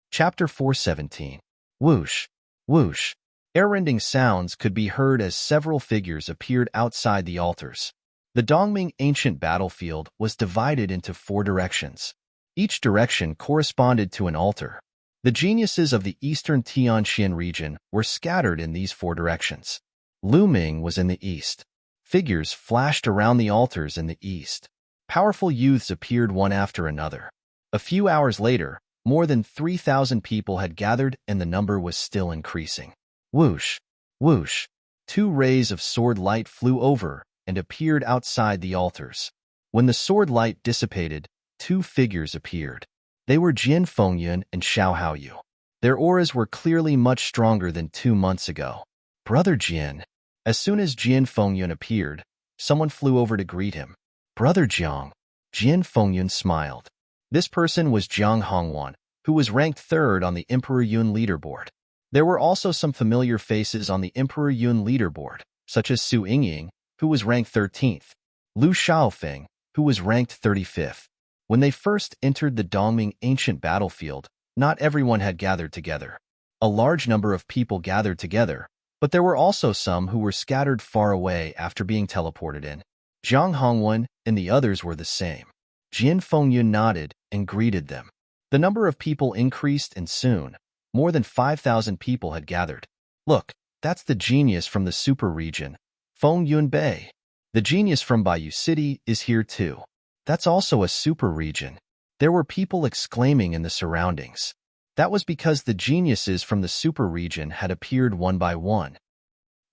Chapter 417. Whoosh, whoosh. Air-rending sounds could be heard as several figures appeared outside the altars. The Dongming ancient battlefield was divided into 4 directions. Each direction corresponded to an altar. The geniuses of the eastern Tianxian region were scattered in these 4 directions. Lu Ming was in the east. Figures flashed around the altars in the east. Powerful youths appeared one after another. A few hours later, more than 3,000 people had gathered and the number was still increasing. Whoosh, whoosh. 2 rays of sword light flew over and appeared outside the altars. When the sword light dissipated, 2 figures appeared. They were Jian Fengyun and Xiao Haoyu. Their auras were clearly much stronger than 2 months ago. Brother Jian. As soon as Jian Fengyun appeared, someone flew over to greet him. Brother Jiang. Jian Fengyun smiled. This person was Jiang Hongwan, who was ranked 3rd on the Emperor Yun leaderboard. There were also some familiar faces on the Emperor Yun leaderboard, such as Su Yingying, who was ranked 13th, Lu Xiaofeng, who was ranked 35th. When they first entered the Dongming ancient battlefield, not everyone had gathered together. A large number of people gathered together, but there were also some who were scattered far away after being teleported in. Jiang Hongwan and the others were the same. Jian Fengyun nodded and greeted them. The number of people increased and soon, more than 5,000 people had gathered. Look, that's the genius from the super region, Feng Yunbei. The genius from Bayou City is here too. That's also a super region. There were people exclaiming in the surroundings. That was because the geniuses from the super region had appeared one by one.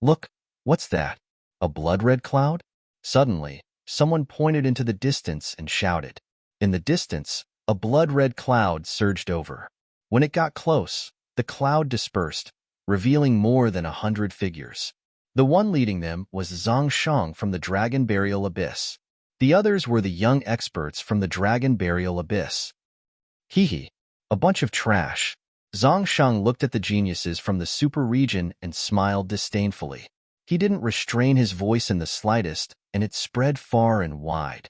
Look, what's that? A blood-red cloud? Suddenly, someone pointed into the distance and shouted. In the distance, a blood-red cloud surged over. When it got close, the cloud dispersed, revealing more than 100 figures. The one leading them was Zhang Shang from the Dragon Burial Abyss. The others were the young experts from the Dragon Burial Abyss. Hee, a bunch of trash. Zhang Shang looked at the geniuses from the super region and smiled disdainfully. He didn't restrain his voice in the slightest, and it spread far and wide.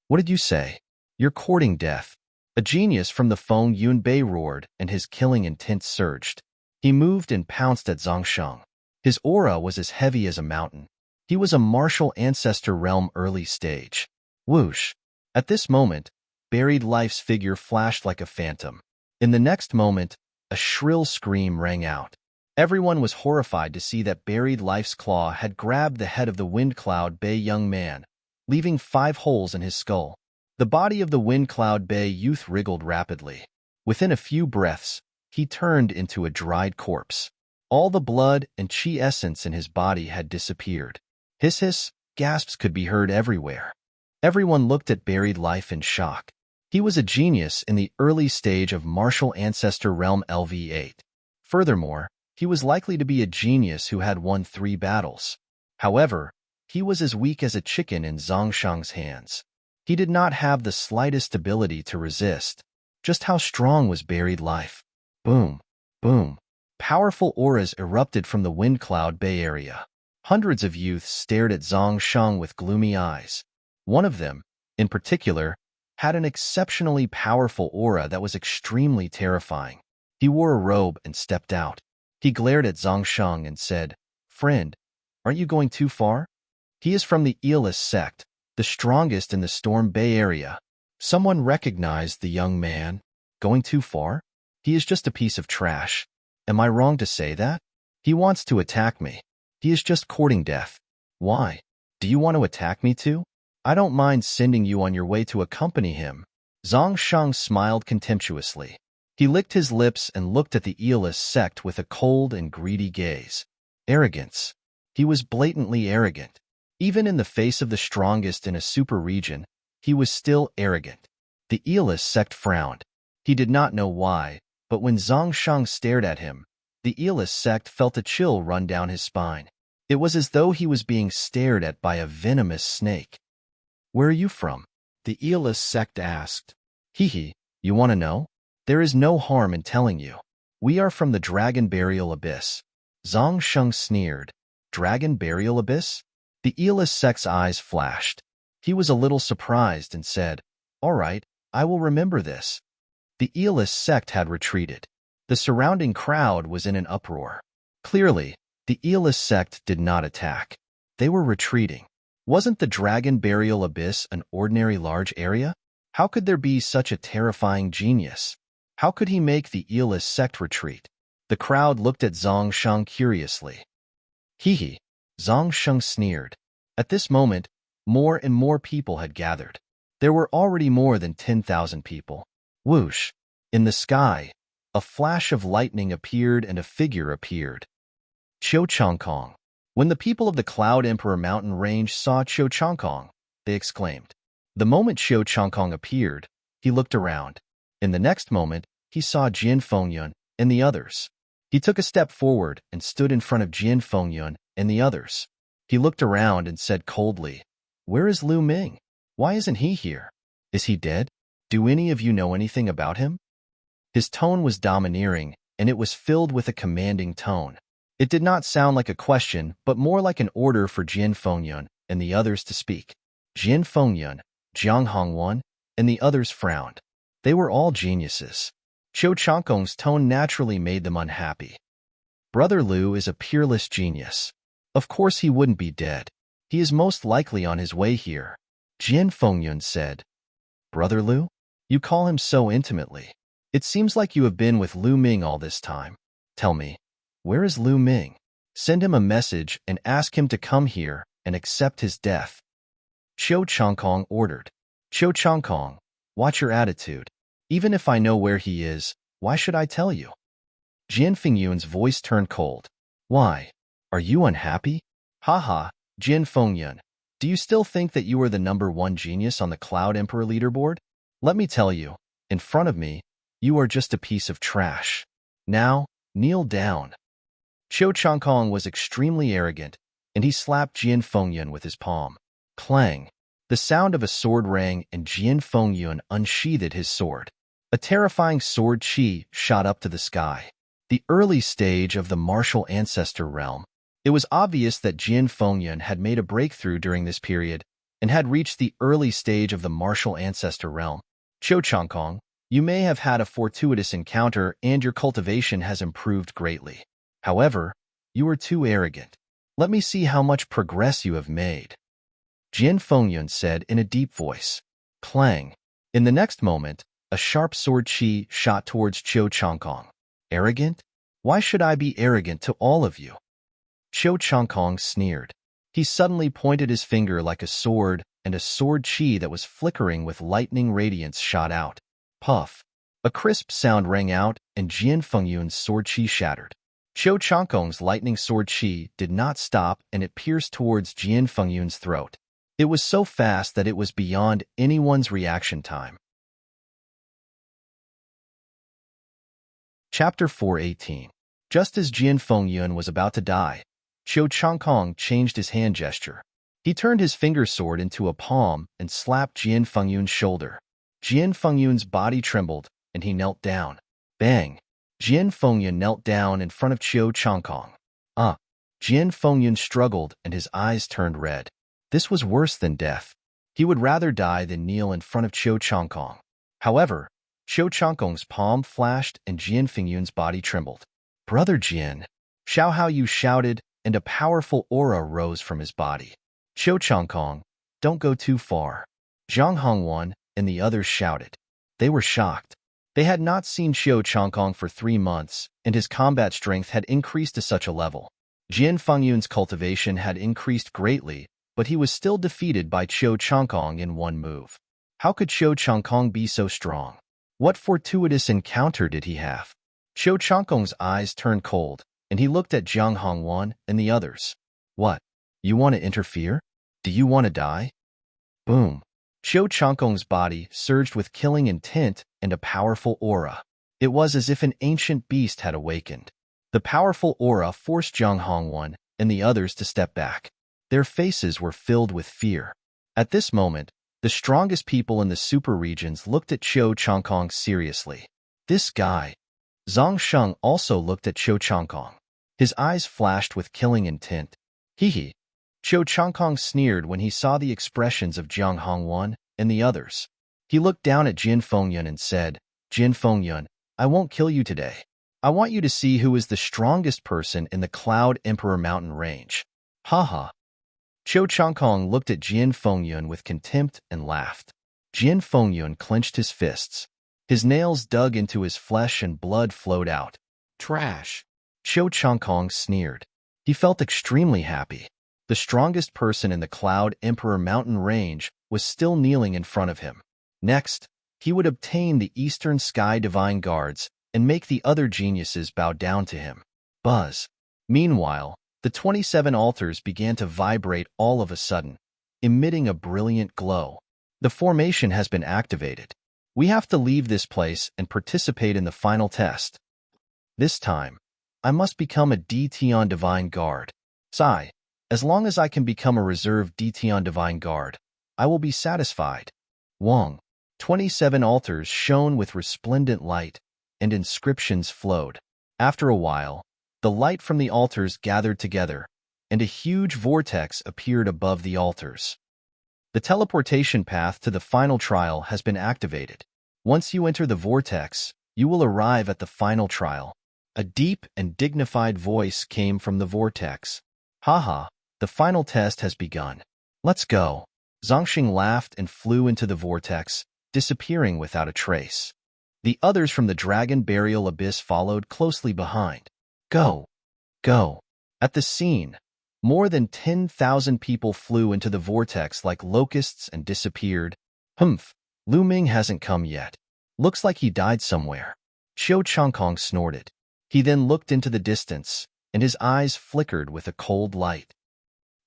What did you say? You're courting death. A genius from the Feng Yunbei roared, and his killing intent surged. He moved and pounced at Zhang Shang. His aura was as heavy as a mountain. He was a martial ancestor realm early stage. Whoosh! At this moment, Buried Life's figure flashed like a phantom. In the next moment, a shrill scream rang out. Everyone was horrified to see that Buried Life's claw had grabbed the head of the Wind Cloud Bay young man, leaving 5 holes in his skull. The body of the Wind Cloud Bay youth wriggled rapidly. Within a few breaths, he turned into a dried corpse. All the blood and chi essence in his body had disappeared. Hiss, gasps could be heard everywhere. Everyone looked at Buried Life in shock. He was a genius in the early stage of Martial Ancestor Realm LV8. Furthermore, he was likely to be a genius who had won 3 battles. However, he was as weak as a chicken in Zhang Shang's hands. He did not have the slightest ability to resist. Just how strong was Buried Life? Boom, boom. Powerful auras erupted from the Wind Cloud Bay area. Hundreds of youths stared at Zhang Shang with gloomy eyes. One of them, in particular, had an exceptionally powerful aura that was extremely terrifying. He wore a robe and stepped out. He glared at Zhang Sheng and said, "Friend, aren't you going too far?" He is from the Eelis sect, the strongest in the Storm Bay area. Someone recognized the young man. Going too far? He is just a piece of trash. Am I wrong to say that? He wants to attack me. He is just courting death. Why? Do you want to attack me too? I don't mind sending you on your way to accompany him. Zhang Sheng smiled contemptuously. He licked his lips and looked at the Eelis sect with a cold and greedy gaze. Arrogance. He was blatantly arrogant. Even in the face of the strongest in a super region, he was still arrogant. The Eelis sect frowned. He did not know why, but when Zhang Sheng stared at him, the Eelis sect felt a chill run down his spine. It was as though he was being stared at by a venomous snake. "Where are you from?" the Eelis sect asked. "Hee, you want to know? There is no harm in telling you. We are from the Dragon Burial Abyss." Zhang Sheng sneered. Dragon Burial Abyss? The Eelis sect's eyes flashed. He was a little surprised and said, "All right, I will remember this." The Eelis sect had retreated. The surrounding crowd was in an uproar. Clearly, the Eelis sect did not attack. They were retreating. Wasn't the Dragon Burial Abyss an ordinary large area? How could there be such a terrifying genius? How could he make the Eelis sect retreat? The crowd looked at Zhang Sheng curiously. Hee, Zhang Sheng sneered. At this moment, more and more people had gathered. There were already more than 10,000 people. Whoosh! In the sky, a flash of lightning appeared and a figure appeared. Qiu Changkong. When the people of the Cloud Emperor mountain range saw Qiu Changkong, they exclaimed. The moment Qiu Changkong appeared, he looked around. In the next moment, he saw Jian Fengyun and the others. He took a step forward and stood in front of Jian Fengyun and the others. He looked around and said coldly, "Where is Lu Ming? Why isn't he here? Is he dead? Do any of you know anything about him?" His tone was domineering, and it was filled with a commanding tone. It did not sound like a question, but more like an order for Jian Fengyun and the others to speak. Jian Fengyun, Jiang Hongwan, and the others frowned. They were all geniuses. Qiu Changkong's tone naturally made them unhappy. Brother Lu is a peerless genius. Of course he wouldn't be dead. He is most likely on his way here. Jian Fengyun said. Brother Lu? You call him so intimately. It seems like you have been with Lu Ming all this time. Tell me, where is Lu Ming? Send him a message and ask him to come here and accept his death. Qiu Changkong ordered. Qiu Changkong, watch your attitude. Even if I know where he is, why should I tell you? Jian Fengyun's voice turned cold. Why? Are you unhappy? Haha, Jian Fengyun, do you still think that you are the #1 genius on the Cloud Emperor leaderboard? Let me tell you, in front of me, you are just a piece of trash. Now, kneel down. Qiu Changkong was extremely arrogant, and he slapped Jian Fengyun with his palm. Clang! The sound of a sword rang, and Jian Fengyun unsheathed his sword. A terrifying sword chi shot up to the sky. The early stage of the martial ancestor realm. It was obvious that Jian Fengyun had made a breakthrough during this period and had reached the early stage of the martial ancestor realm. Qiu Changkong, you may have had a fortuitous encounter and your cultivation has improved greatly. However, you are too arrogant. Let me see how much progress you have made. Jian Fengyun said in a deep voice. Clang! In the next moment, a sharp sword chi shot towards Qiu Changkong. Arrogant? Why should I be arrogant to all of you? Qiu Changkong sneered. He suddenly pointed his finger like a sword, and a sword chi that was flickering with lightning radiance shot out. Puff! A crisp sound rang out, and Jian Fengyun's sword chi shattered. Qiu Changkong's lightning sword chi did not stop, and it pierced towards Jian Fengyun's throat. It was so fast that it was beyond anyone's reaction time. Chapter 418. Just as Jian Fengyun was about to die, Qiu Changkong changed his hand gesture. He turned his finger sword into a palm and slapped Jian Fengyun's shoulder. Jian Fengyun's body trembled, and he knelt down. Bang! Jian Fengyun knelt down in front of Qiu Changkong. Jian Fengyun struggled, and his eyes turned red. This was worse than death. He would rather die than kneel in front of Qiu Changkong. However, Qiu Changkong's palm flashed and Jian Fingyun's body trembled. "Brother Jian!" Xiao Haoyu shouted, and a powerful aura rose from his body. "Qiu Changkong, don't go too far." Zhang Hongwan and the others shouted. They were shocked. They had not seen Qiu Changkong for 3 months, and his combat strength had increased to such a level. Jian Fengyun's cultivation had increased greatly, but he was still defeated by Qiu Changkong in one move. How could Qiu Changkong be so strong? What fortuitous encounter did he have? Qiu Changkong's eyes turned cold, and he looked at Zhang Hongwan and the others. "What? You want to interfere? Do you want to die?" Boom. Qiu Changkong's body surged with killing intent and a powerful aura. It was as if an ancient beast had awakened. The powerful aura forced Zhang Hongwan and the others to step back. Their faces were filled with fear. At this moment, the strongest people in the super regions looked at Qiu Changkong seriously. This guy. Zhang Sheng also looked at Qiu Changkong. His eyes flashed with killing intent. Hee. Qiu Changkong sneered when he saw the expressions of Zhang Hongwan and the others. He looked down at Jian Fengyun and said, "Jian Fengyun, I won't kill you today. I want you to see who is the strongest person in the Cloud Emperor mountain range." Haha. Qiu Changkong looked at Jian Fengyun with contempt and laughed. Jian Fengyun clenched his fists. His nails dug into his flesh and blood flowed out. "Trash." Qiu Changkong sneered. He felt extremely happy. The strongest person in the Cloud Emperor mountain range was still kneeling in front of him. Next, he would obtain the Eastern Sky Divine Guards and make the other geniuses bow down to him. Buzz. Meanwhile, the 27 altars began to vibrate all of a sudden, emitting a brilliant glow. The formation has been activated. We have to leave this place and participate in the final test. This time, I must become a Dtion Divine Guard. Sigh. As long as I can become a reserve Dtion Divine Guard, I will be satisfied. Wong. 27 altars shone with resplendent light, and inscriptions flowed. After a while, the light from the altars gathered together, and a huge vortex appeared above the altars. The teleportation path to the final trial has been activated. Once you enter the vortex, you will arrive at the final trial. A deep and dignified voice came from the vortex. Haha, the final test has begun. Let's go. Zhangxing laughed and flew into the vortex, disappearing without a trace. The others from the Dragon Burial Abyss followed closely behind. Go! Go! At the scene, more than 10,000 people flew into the vortex like locusts and disappeared. Humph! Lu Ming hasn't come yet. Looks like he died somewhere. Qiu Changkong snorted. He then looked into the distance, and his eyes flickered with a cold light.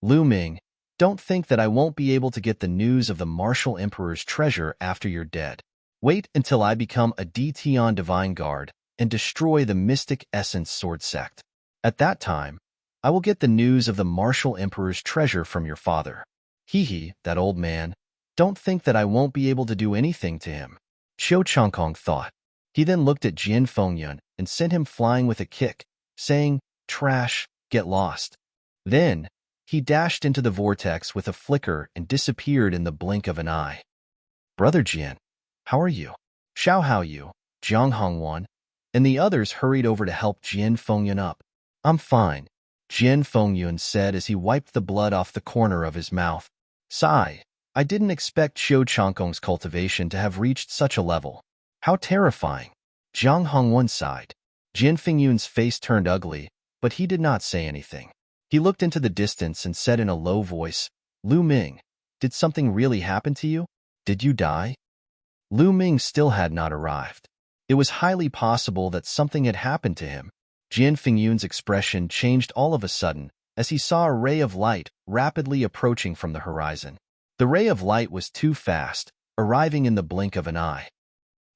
Lu Ming, don't think that I won't be able to get the news of the Martial Emperor's treasure after you're dead. Wait until I become a Dtion Divine Guard and destroy the Mystic Essence Sword Sect. At that time, I will get the news of the Martial Emperor's treasure from your father. Hee, that old man. Don't think that I won't be able to do anything to him. Qiu Changkong thought. He then looked at Jian Fengyun and sent him flying with a kick, saying, "Trash, get lost." Then, he dashed into the vortex with a flicker and disappeared in the blink of an eye. Brother Jian, how are you? Xiao Haoyu, Zhang Hongwan, and the others hurried over to help Jian Fengyun up. I'm fine, Jian Fengyun said as he wiped the blood off the corner of his mouth. Sigh, I didn't expect Qiu Changkong's cultivation to have reached such a level. How terrifying. Zhang Hongwan sighed. Jian Fengyun's face turned ugly, but he did not say anything. He looked into the distance and said in a low voice, Lu Ming, did something really happen to you? Did you die? Lu Ming still had not arrived. It was highly possible that something had happened to him. Jian Fengyun's expression changed all of a sudden as he saw a ray of light rapidly approaching from the horizon. The ray of light was too fast, arriving in the blink of an eye.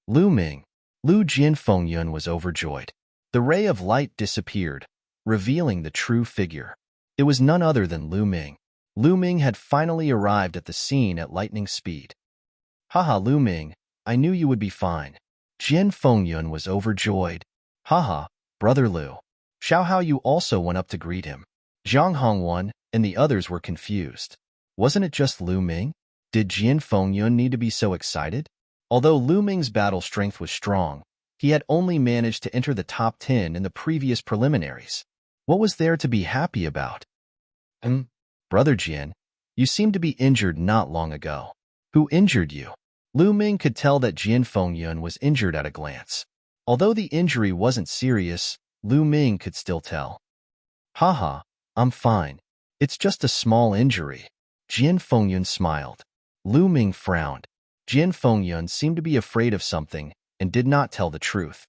Lu Ming. Lu Jian Fengyun was overjoyed. The ray of light disappeared, revealing the true figure. It was none other than Lu Ming. Lu Ming had finally arrived at the scene at lightning speed. Haha, Lu Ming, I knew you would be fine. Jian Fengyun was overjoyed. Haha, brother Lu. Xiao Haoyu also went up to greet him. Zhang Hongwan and the others were confused. Wasn't it just Lu Ming? Did Jian Fengyun need to be so excited? Although Lu Ming's battle strength was strong, he had only managed to enter the top 10 in the previous preliminaries. What was there to be happy about? Brother Jian, you seemed to be injured not long ago. Who injured you? Lu Ming could tell that Jian Fengyun was injured at a glance. Although the injury wasn't serious, Lu Ming could still tell. Haha, I'm fine. It's just a small injury. Jian Fengyun smiled. Lu Ming frowned. Jian Fengyun seemed to be afraid of something and did not tell the truth.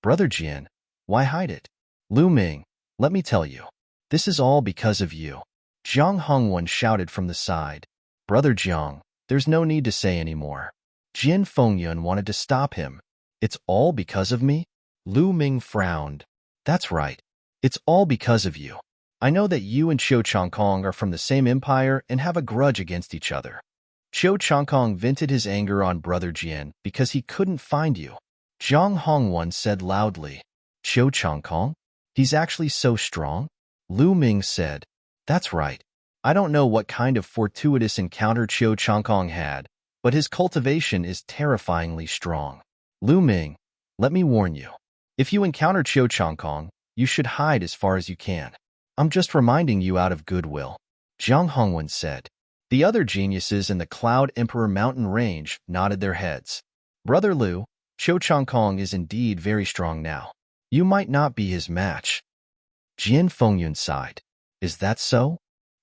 Brother Jian, why hide it? Lu Ming, let me tell you. This is all because of you. Jiang Hongwen shouted from the side. Brother Jiang, there's no need to say any more. Jian Fengyun wanted to stop him. It's all because of me? Lu Ming frowned. That's right. It's all because of you. I know that you and Qiu Changkong are from the same empire and have a grudge against each other. Qiu Changkong vented his anger on Brother Jian because he couldn't find you. Jiang Hongwen said loudly. Qiu Changkong? He's actually so strong? Lu Ming said. That's right. I don't know what kind of fortuitous encounter Qiu Changkong had, but his cultivation is terrifyingly strong. Lu Ming, let me warn you. If you encounter Qiu Changkong, you should hide as far as you can. I'm just reminding you out of goodwill. Jiang Hongwen said. The other geniuses in the Cloud Emperor mountain range nodded their heads. Brother Lu, Qiu Changkong is indeed very strong now. You might not be his match. Jian Fengyun sighed. Is that so?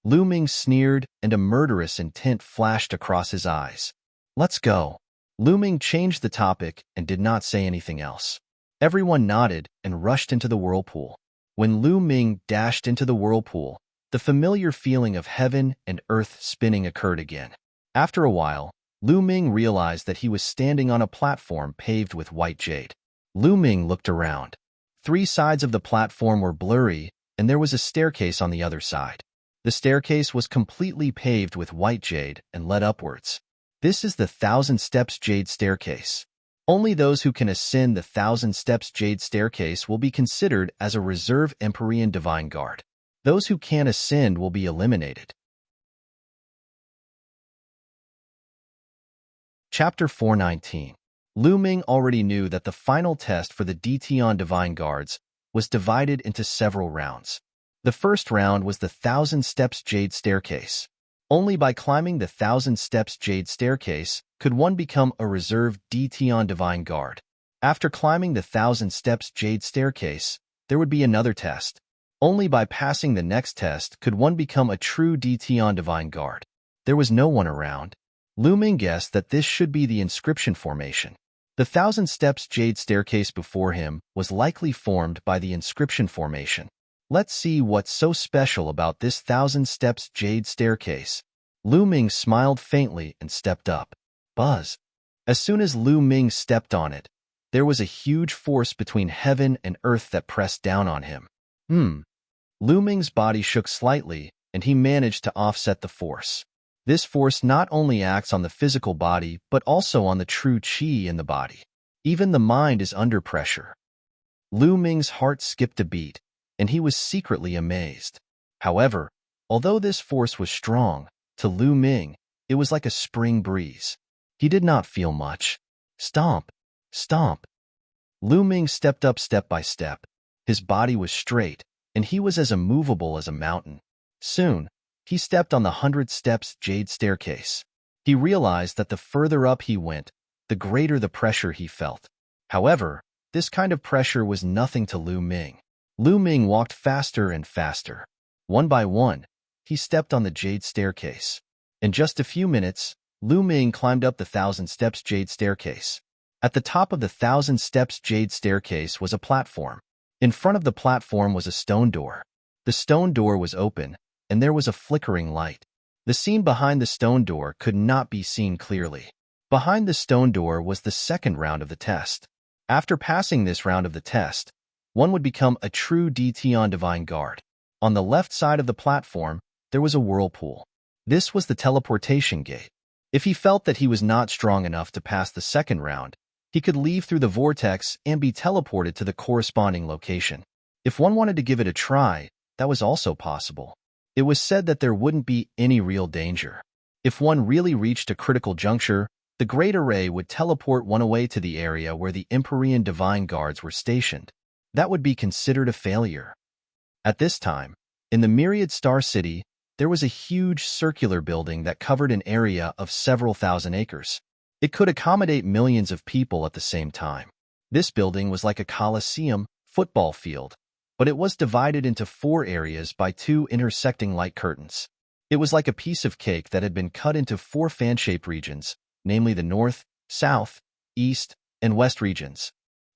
Lu Ming sneered, and a murderous intent flashed across his eyes. Let's go. Lu Ming changed the topic and did not say anything else. Everyone nodded and rushed into the whirlpool. When Lu Ming dashed into the whirlpool, the familiar feeling of heaven and earth spinning occurred again. After a while, Lu Ming realized that he was standing on a platform paved with white jade. Lu Ming looked around. 3 sides of the platform were blurry, and there was a staircase on the other side. The staircase was completely paved with white jade and led upwards. This is the 1,000 Steps Jade Staircase. Only those who can ascend the 1,000 Steps Jade Staircase will be considered as a reserve Empyrean Divine Guard. Those who can't ascend will be eliminated. Chapter 419. Lu Ming already knew that the final test for the Dtion Divine Guards was divided into several rounds. The first round was the 1,000 Steps Jade Staircase. Only by climbing the 1,000 Steps Jade Staircase could one become a reserve Dtion Divine Guard. After climbing the 1,000 Steps Jade Staircase, there would be another test. Only by passing the next test could one become a true Dtion Divine Guard. There was no one around. Lu Ming guessed that this should be the inscription formation. The 1,000 Steps Jade Staircase before him was likely formed by the inscription formation. Let's see what's so special about this 1,000 Steps Jade Staircase. Lu Ming smiled faintly and stepped up. Buzz. As soon as Lu Ming stepped on it, there was a huge force between heaven and earth that pressed down on him. Lu Ming's body shook slightly, and he managed to offset the force. This force not only acts on the physical body, but also on the true qi in the body. Even the mind is under pressure. Lu Ming's heart skipped a beat, and he was secretly amazed. However, although this force was strong, to Lu Ming, it was like a spring breeze. He did not feel much. Stomp, stomp. Lu Ming stepped up step by step. His body was straight, and he was as immovable as a mountain. Soon, he stepped on the 100 Steps Jade Staircase. He realized that the further up he went, the greater the pressure he felt. However, this kind of pressure was nothing to Lu Ming. Lu Ming walked faster and faster. One by one, he stepped on the Jade Staircase. In just a few minutes, Lu Ming climbed up the 1,000 Steps Jade Staircase. At the top of the 1,000 Steps Jade Staircase was a platform. In front of the platform was a stone door. The stone door was open, and there was a flickering light. The scene behind the stone door could not be seen clearly. Behind the stone door was the second round of the test. After passing this round of the test, one would become a true Dtion Divine Guard. On the left side of the platform, there was a whirlpool. This was the teleportation gate. If he felt that he was not strong enough to pass the second round, he could leave through the vortex and be teleported to the corresponding location. If one wanted to give it a try, that was also possible. It was said that there wouldn't be any real danger. If one really reached a critical juncture, the Great Array would teleport one away to the area where the Empyrean Divine Guards were stationed. That would be considered a failure. At this time, in the Myriad Star City, there was a huge circular building that covered an area of several thousand acres. It could accommodate millions of people at the same time. This building was like a coliseum football field, but it was divided into 4 areas by 2 intersecting light curtains. It was like a piece of cake that had been cut into 4 fan-shaped regions, namely the North, South, East, and West regions.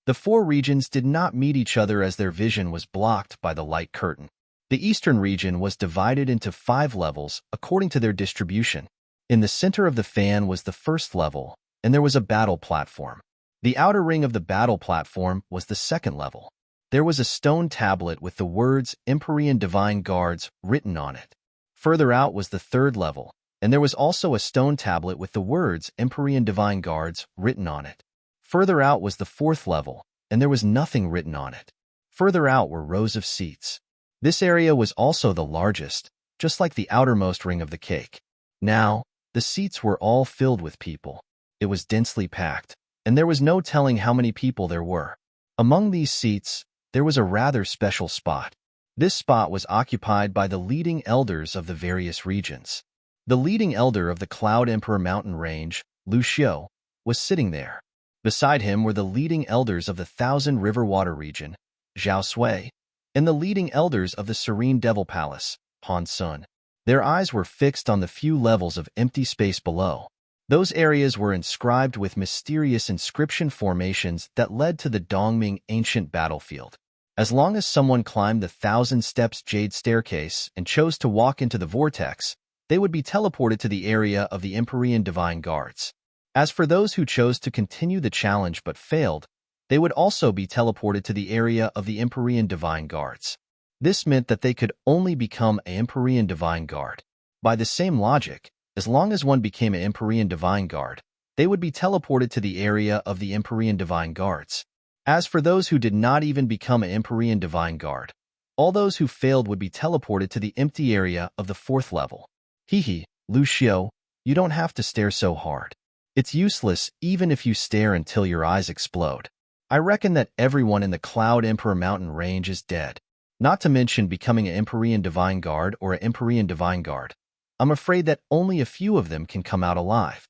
The 4 regions did not meet each other as their vision was blocked by the light curtain. The Eastern region was divided into 5 levels according to their distribution. In the center of the fan was the first level, and there was a battle platform. The outer ring of the battle platform was the second level. There was a stone tablet with the words Empyrean Divine Guards written on it. Further out was the third level, and there was also a stone tablet with the words Empyrean Divine Guards written on it. Further out was the fourth level, and there was nothing written on it. Further out were rows of seats. This area was also the largest, just like the outermost ring of the cake. Now, the seats were all filled with people. It was densely packed, and there was no telling how many people there were. Among these seats, there was a rather special spot. This spot was occupied by the leading elders of the various regions. The leading elder of the Cloud Emperor mountain range, Lu Xiu, was sitting there. Beside him were the leading elders of the Thousand River Water region, Zhao Sui, and the leading elders of the Serene Devil Palace, Han Sun. Their eyes were fixed on the few levels of empty space below. Those areas were inscribed with mysterious inscription formations that led to the Dongming ancient battlefield. As long as someone climbed the 1,000 steps jade staircase and chose to walk into the vortex, they would be teleported to the area of the Empyrean Divine Guards. As for those who chose to continue the challenge but failed, they would also be teleported to the area of the Empyrean Divine Guards. This meant that they could only become an Empyrean Divine Guard. By the same logic, as long as one became an Empyrean Divine Guard, they would be teleported to the area of the Empyrean Divine Guards. As for those who did not even become an Empyrean Divine Guard, all those who failed would be teleported to the empty area of the 4th level. Hehe, Lu Xiu, you don't have to stare so hard. It's useless even if you stare until your eyes explode. I reckon that everyone in the Cloud Emperor mountain range is dead. Not to mention becoming an Empyrean Divine Guard or an Empyrean Divine Guard. I'm afraid that only a few of them can come out alive.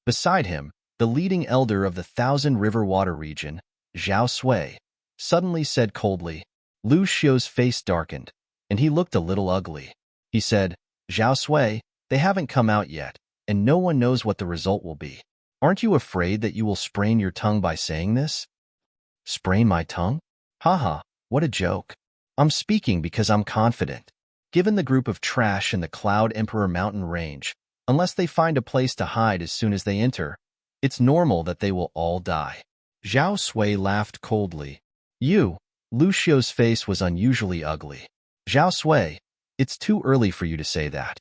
Beside him, the leading elder of the Thousand River Water region, Zhao Sui, suddenly said coldly. Lu Xiu's face darkened, and he looked a little ugly. He said, Zhao Sui, they haven't come out yet, and no one knows what the result will be. Aren't you afraid that you will sprain your tongue by saying this? Sprain my tongue? Haha, what a joke. I'm speaking because I'm confident. Given the group of trash in the Cloud Emperor mountain range, unless they find a place to hide as soon as they enter, it's normal that they will all die. Zhao Sui laughed coldly. Lu Xiu's face was unusually ugly. Zhao Sui, it's too early for you to say that.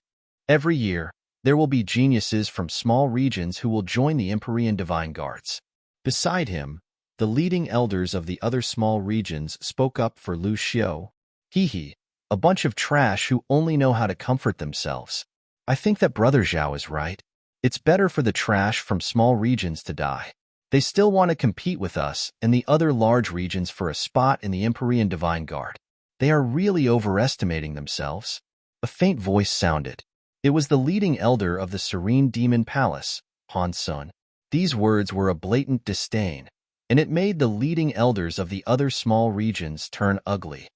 Every year, there will be geniuses from small regions who will join the Empyrean Divine Guards. Beside him, the leading elders of the other small regions spoke up for Lu Xiu. Hehe, a bunch of trash who only know how to comfort themselves. I think that Brother Zhao is right. It's better for the trash from small regions to die. They still want to compete with us and the other large regions for a spot in the Empyrean Divine Guard. They are really overestimating themselves. A faint voice sounded. It was the leading elder of the Serene Demon Palace, Han Sun. These words were a blatant disdain, and it made the leading elders of the other small regions turn ugly.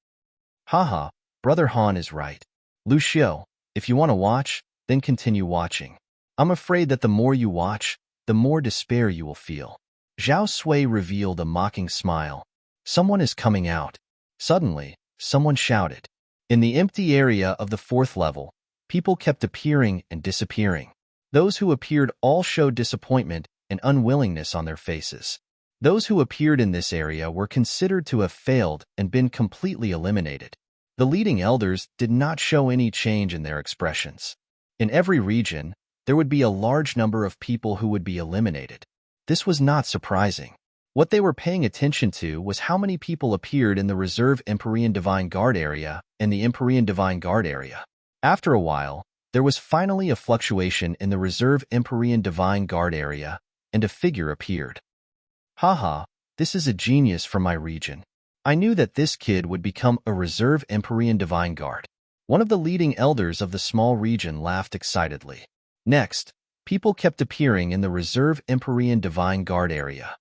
Haha, Brother Han is right. Lu Xiu, if you want to watch, then continue watching. I'm afraid that the more you watch, the more despair you will feel. Zhao Sui revealed a mocking smile. Someone is coming out. Suddenly, someone shouted. In the empty area of the 4th level, people kept appearing and disappearing. Those who appeared all showed disappointment and unwillingness on their faces. Those who appeared in this area were considered to have failed and been completely eliminated. The leading elders did not show any change in their expressions. In every region, there would be a large number of people who would be eliminated. This was not surprising. What they were paying attention to was how many people appeared in the reserve Empyrean Divine Guard area and the Empyrean Divine Guard area. After a while, There was finally a fluctuation in the reserve Empyrean Divine Guard area, and a figure appeared. Haha, this is a genius from my region. I knew that this kid would become a reserve Empyrean Divine Guard. One of the leading elders of the small region laughed excitedly. Next, people kept appearing in the reserve Empyrean Divine Guard area.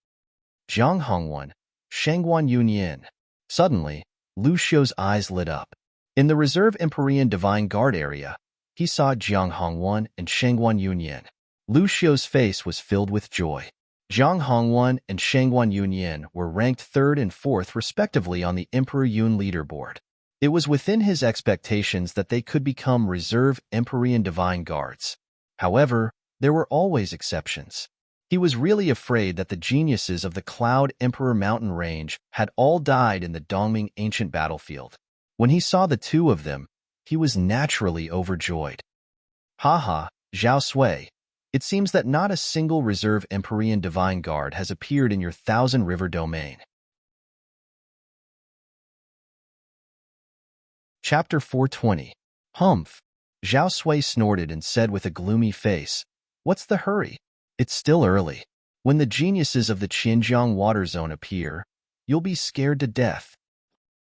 Jiang Hongwan, Shangguan Yunyin. Suddenly, Lu Xiu's eyes lit up. In the reserve Empyrean Divine Guard area, he saw Jiang Hongwan and Shangguan Yunyin. Lu Xiu's face was filled with joy. Jiang Hongwan and Shangguan Yunyin were ranked 3rd and 4th respectively on the Emperor Yun leaderboard. It was within his expectations that they could become reserve Empyrean Divine Guards. However, there were always exceptions. He was really afraid that the geniuses of the Cloud Emperor mountain range had all died in the Dongming ancient battlefield. When he saw the two of them, he was naturally overjoyed. Haha, Zhao Sui. It seems that not a single reserve Empyrean Divine Guard has appeared in your Thousand River domain. Chapter 420. Humph. Zhao Sui snorted and said with a gloomy face, "What's the hurry? It's still early. When the geniuses of the Xinjiang water zone appear, you'll be scared to death."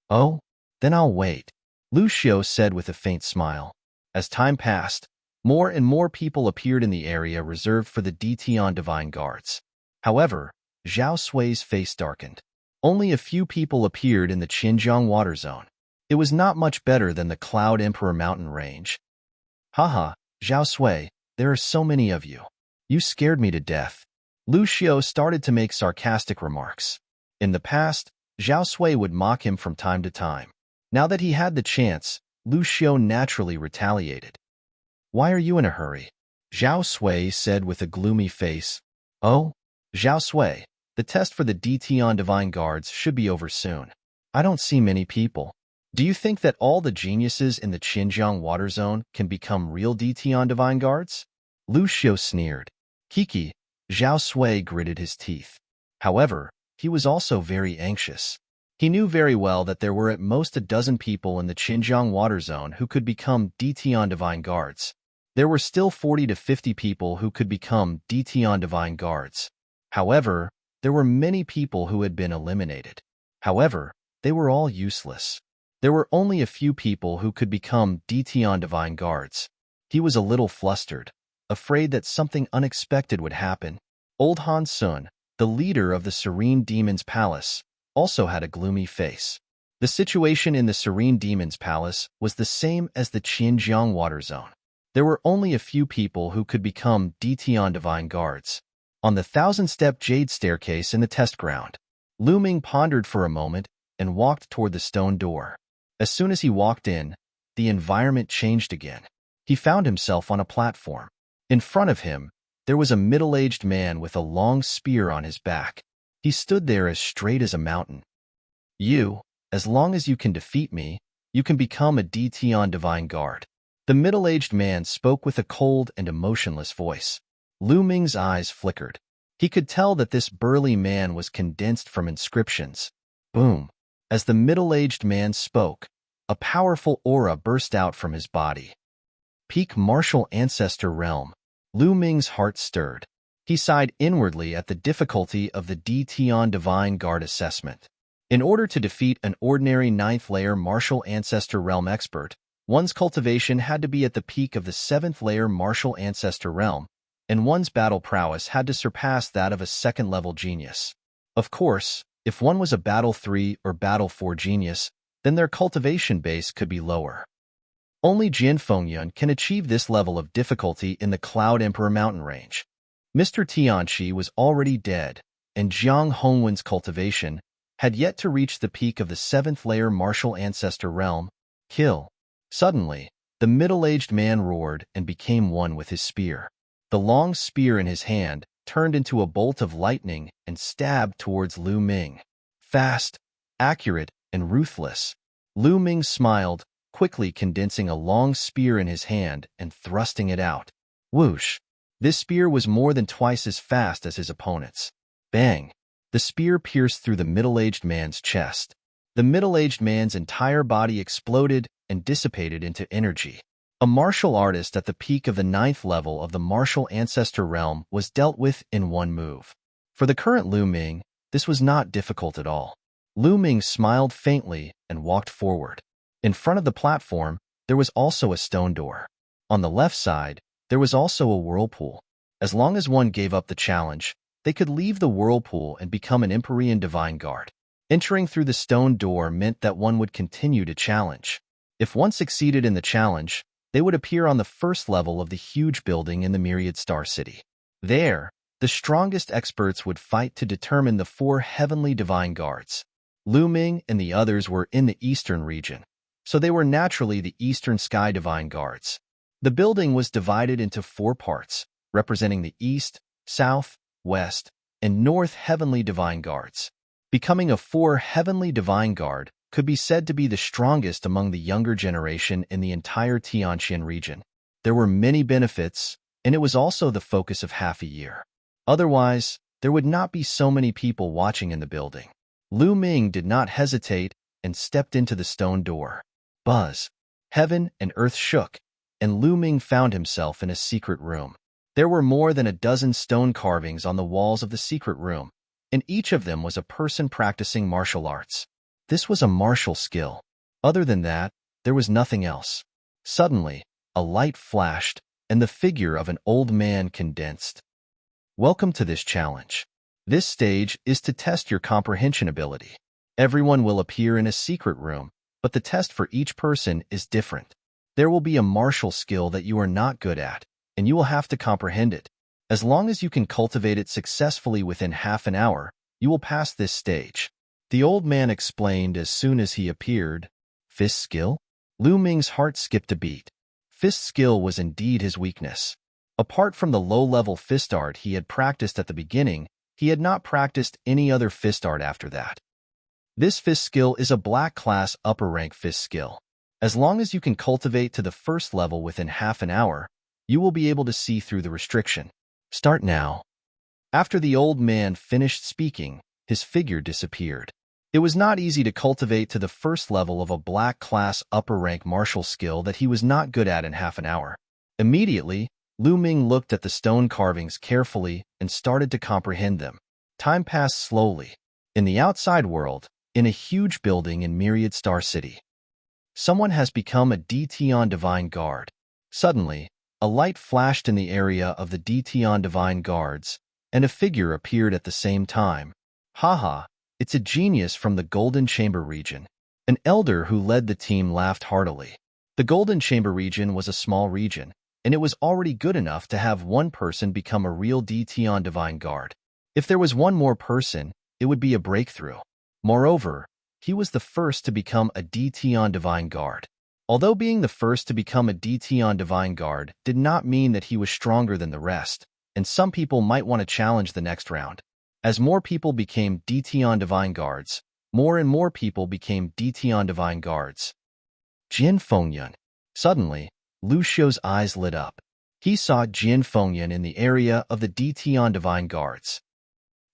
"Oh, then I'll wait," Lu Xiu said with a faint smile. As time passed, more and more people appeared in the area reserved for the Dtian Divine Guards. However, Zhao Sui's face darkened. Only a few people appeared in the Xinjiang water zone. It was not much better than the Cloud Emperor mountain range. "Haha, Zhao Sui, there are so many of you. You scared me to death." Lu Xiu started to make sarcastic remarks. In the past, Zhao Sui would mock him from time to time. Now that he had the chance, Lu Xiu naturally retaliated. "Why are you in a hurry?" Zhao Sui said with a gloomy face. "Oh, Zhao Sui, the test for the Dtian Divine Guards should be over soon. I don't see many people. Do you think that all the geniuses in the Xinjiang water zone can become real Dtian Divine Guards?" Lu Xiu sneered. Kiki, Zhao Sui gritted his teeth. However, he was also very anxious. He knew very well that there were at most a dozen people in the Xinjiang water zone who could become Dtian Divine Guards. There were still 40 to 50 people who could become Dtian Divine Guards. However, there were many people who had been eliminated. However, they were all useless. There were only a few people who could become Dtian Divine Guards. He was a little flustered, afraid that something unexpected would happen. Old Han Sun, the leader of the Serene Demon's Palace, also had a gloomy face. The situation in the Serene Demon's Palace was the same as the Xinjiang water zone. There were only a few people who could become Dtian Divine Guards. On the 1,000-step jade staircase in the test ground, Lu Ming pondered for a moment and walked toward the stone door. As soon as he walked in, the environment changed again. He found himself on a platform. In front of him, there was a middle-aged man with a long spear on his back. He stood there as straight as a mountain. "You, as long as you can defeat me, you can become a Dtian Divine Guard." The middle-aged man spoke with a cold and emotionless voice. Lu Ming's eyes flickered. He could tell that this burly man was condensed from inscriptions. Boom! As the middle-aged man spoke, a powerful aura burst out from his body. Peak Martial Ancestor Realm. Lu Ming's heart stirred. He sighed inwardly at the difficulty of the Dtian Divine Guard assessment. In order to defeat an ordinary 9th-layer Martial Ancestor Realm expert, one's cultivation had to be at the peak of the 7th-layer Martial Ancestor Realm, and one's battle prowess had to surpass that of a 2nd-level genius. Of course, if one was a Battle 3 or Battle 4 genius, then their cultivation base could be lower. Only Jin Fengyun can achieve this level of difficulty in the Cloud Emperor mountain range. Mr. Tianqi was already dead, and Jiang Hongwen's cultivation had yet to reach the peak of the 7th-layer Martial Ancestor Realm. Kill. Suddenly, the middle-aged man roared and became one with his spear. The long spear in his hand turned into a bolt of lightning and stabbed towards Lu Ming. Fast, accurate, and ruthless. Lu Ming smiled, quickly condensing a long spear in his hand and thrusting it out. Whoosh! This spear was more than twice as fast as his opponent's. Bang! The spear pierced through the middle-aged man's chest. The middle-aged man's entire body exploded and dissipated into energy. A martial artist at the peak of the 9th level of the martial ancestor realm was dealt with in one move. For the current Lu Ming, this was not difficult at all. Lu Ming smiled faintly and walked forward. In front of the platform, there was also a stone door. On the left side, there was also a whirlpool. As long as one gave up the challenge, they could leave the whirlpool and become an Empyrean Divine Guard. Entering through the stone door meant that one would continue to challenge. If one succeeded in the challenge, they would appear on the first level of the huge building in the Myriad Star City. There, the strongest experts would fight to determine the 4 heavenly divine guards. Lu Ming and the others were in the eastern region, so they were naturally the Eastern Sky Divine Guards. The building was divided into 4 parts, representing the East, South, West, and North Heavenly Divine Guards. Becoming a 4 Heavenly Divine Guard could be said to be the strongest among the younger generation in the entire Tianqian region. There were many benefits, and it was also the focus of half a year. Otherwise, there would not be so many people watching in the building. Lu Ming did not hesitate and stepped into the stone door. Buzz! Heaven and earth shook, and Lu Ming found himself in a secret room. There were more than a dozen stone carvings on the walls of the secret room, and each of them was a person practicing martial arts. This was a martial skill. Other than that, there was nothing else. Suddenly, a light flashed, and the figure of an old man condensed. Welcome to this challenge. This stage is to test your comprehension ability. Everyone will appear in a secret room, but the test for each person is different. There will be a martial skill that you are not good at, and you will have to comprehend it. As long as you can cultivate it successfully within half an hour, you will pass this stage. The old man explained as soon as he appeared. Fist skill? Lu Ming's heart skipped a beat. Fist skill was indeed his weakness. Apart from the low-level fist art he had practiced at the beginning, he had not practiced any other fist art after that. This fist skill is a black class upper rank fist skill. As long as you can cultivate to the first level within half an hour, you will be able to see through the restriction. Start now. After the old man finished speaking, his figure disappeared. It was not easy to cultivate to the first level of a black class upper rank martial skill that he was not good at in half an hour. Immediately, Lu Ming looked at the stone carvings carefully and started to comprehend them. Time passed slowly. In the outside world, in a huge building in Myriad Star City, someone has become a Dtian Divine Guard. Suddenly, a light flashed in the area of the Dtian Divine Guards, and a figure appeared at the same time. Haha, it's a genius from the Golden Chamber region. An elder who led the team laughed heartily. The Golden Chamber region was a small region, and it was already good enough to have one person become a real Dtian Divine Guard. If there was one more person, it would be a breakthrough. Moreover, he was the first to become a Dtian Divine Guard. Although being the first to become a Dtian Divine Guard did not mean that he was stronger than the rest, and some people might want to challenge the next round. As more people became Dtian Divine Guards, more and more people became Dtian Divine Guards. Jin Fengyan. Suddenly, Lu Xiu's eyes lit up. He saw Jin Fengyan in the area of the Dtian Divine Guards.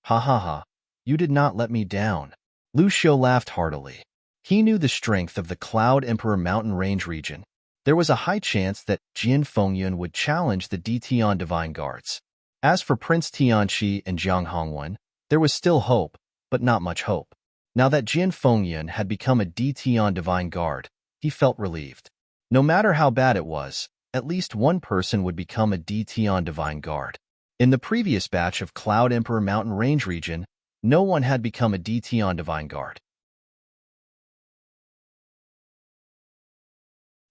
Ha ha ha, you did not let me down. Lu Xiu laughed heartily. He knew the strength of the Cloud Emperor Mountain Range region. There was a high chance that Jin Fengyan would challenge the Dtian Divine Guards. As for Prince Tianxi and Jiang Hongwen, there was still hope, but not much hope. Now that Jin Fengyan had become a Dtian Divine Guard, he felt relieved. No matter how bad it was, at least one person would become a Dtian Divine Guard. In the previous batch of Cloud Emperor Mountain Range region, no one had become a Dtian Divine Guard.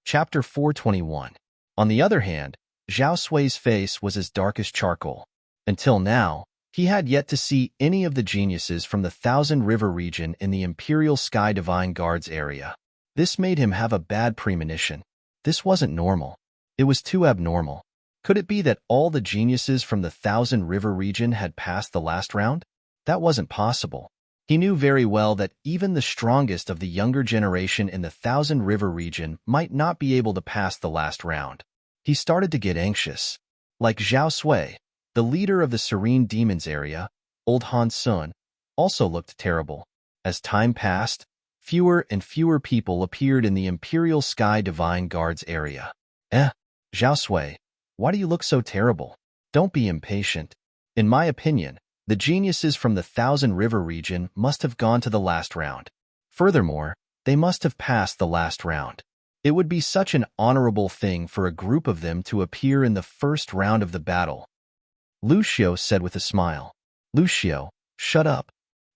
Chapter 421. On the other hand, Zhao Sui's face was as dark as charcoal. Until now, he had yet to see any of the geniuses from the Thousand River region in the Imperial Sky Divine Guards area. This made him have a bad premonition. This wasn't normal. It was too abnormal. Could it be that all the geniuses from the Thousand River region had passed the last round? That wasn't possible. He knew very well that even the strongest of the younger generation in the Thousand River region might not be able to pass the last round. He started to get anxious. Like Zhao Sui, the leader of the Serene Demons area, old Han Sun, also looked terrible. As time passed, fewer and fewer people appeared in the Imperial Sky Divine Guards area. Eh, Zhao Sui, why do you look so terrible? Don't be impatient. In my opinion, the geniuses from the Thousand River region must have gone to the last round. Furthermore, they must have passed the last round. It would be such an honorable thing for a group of them to appear in the first round of the battle. Lu Xiu said with a smile. Lu Xiu, shut up.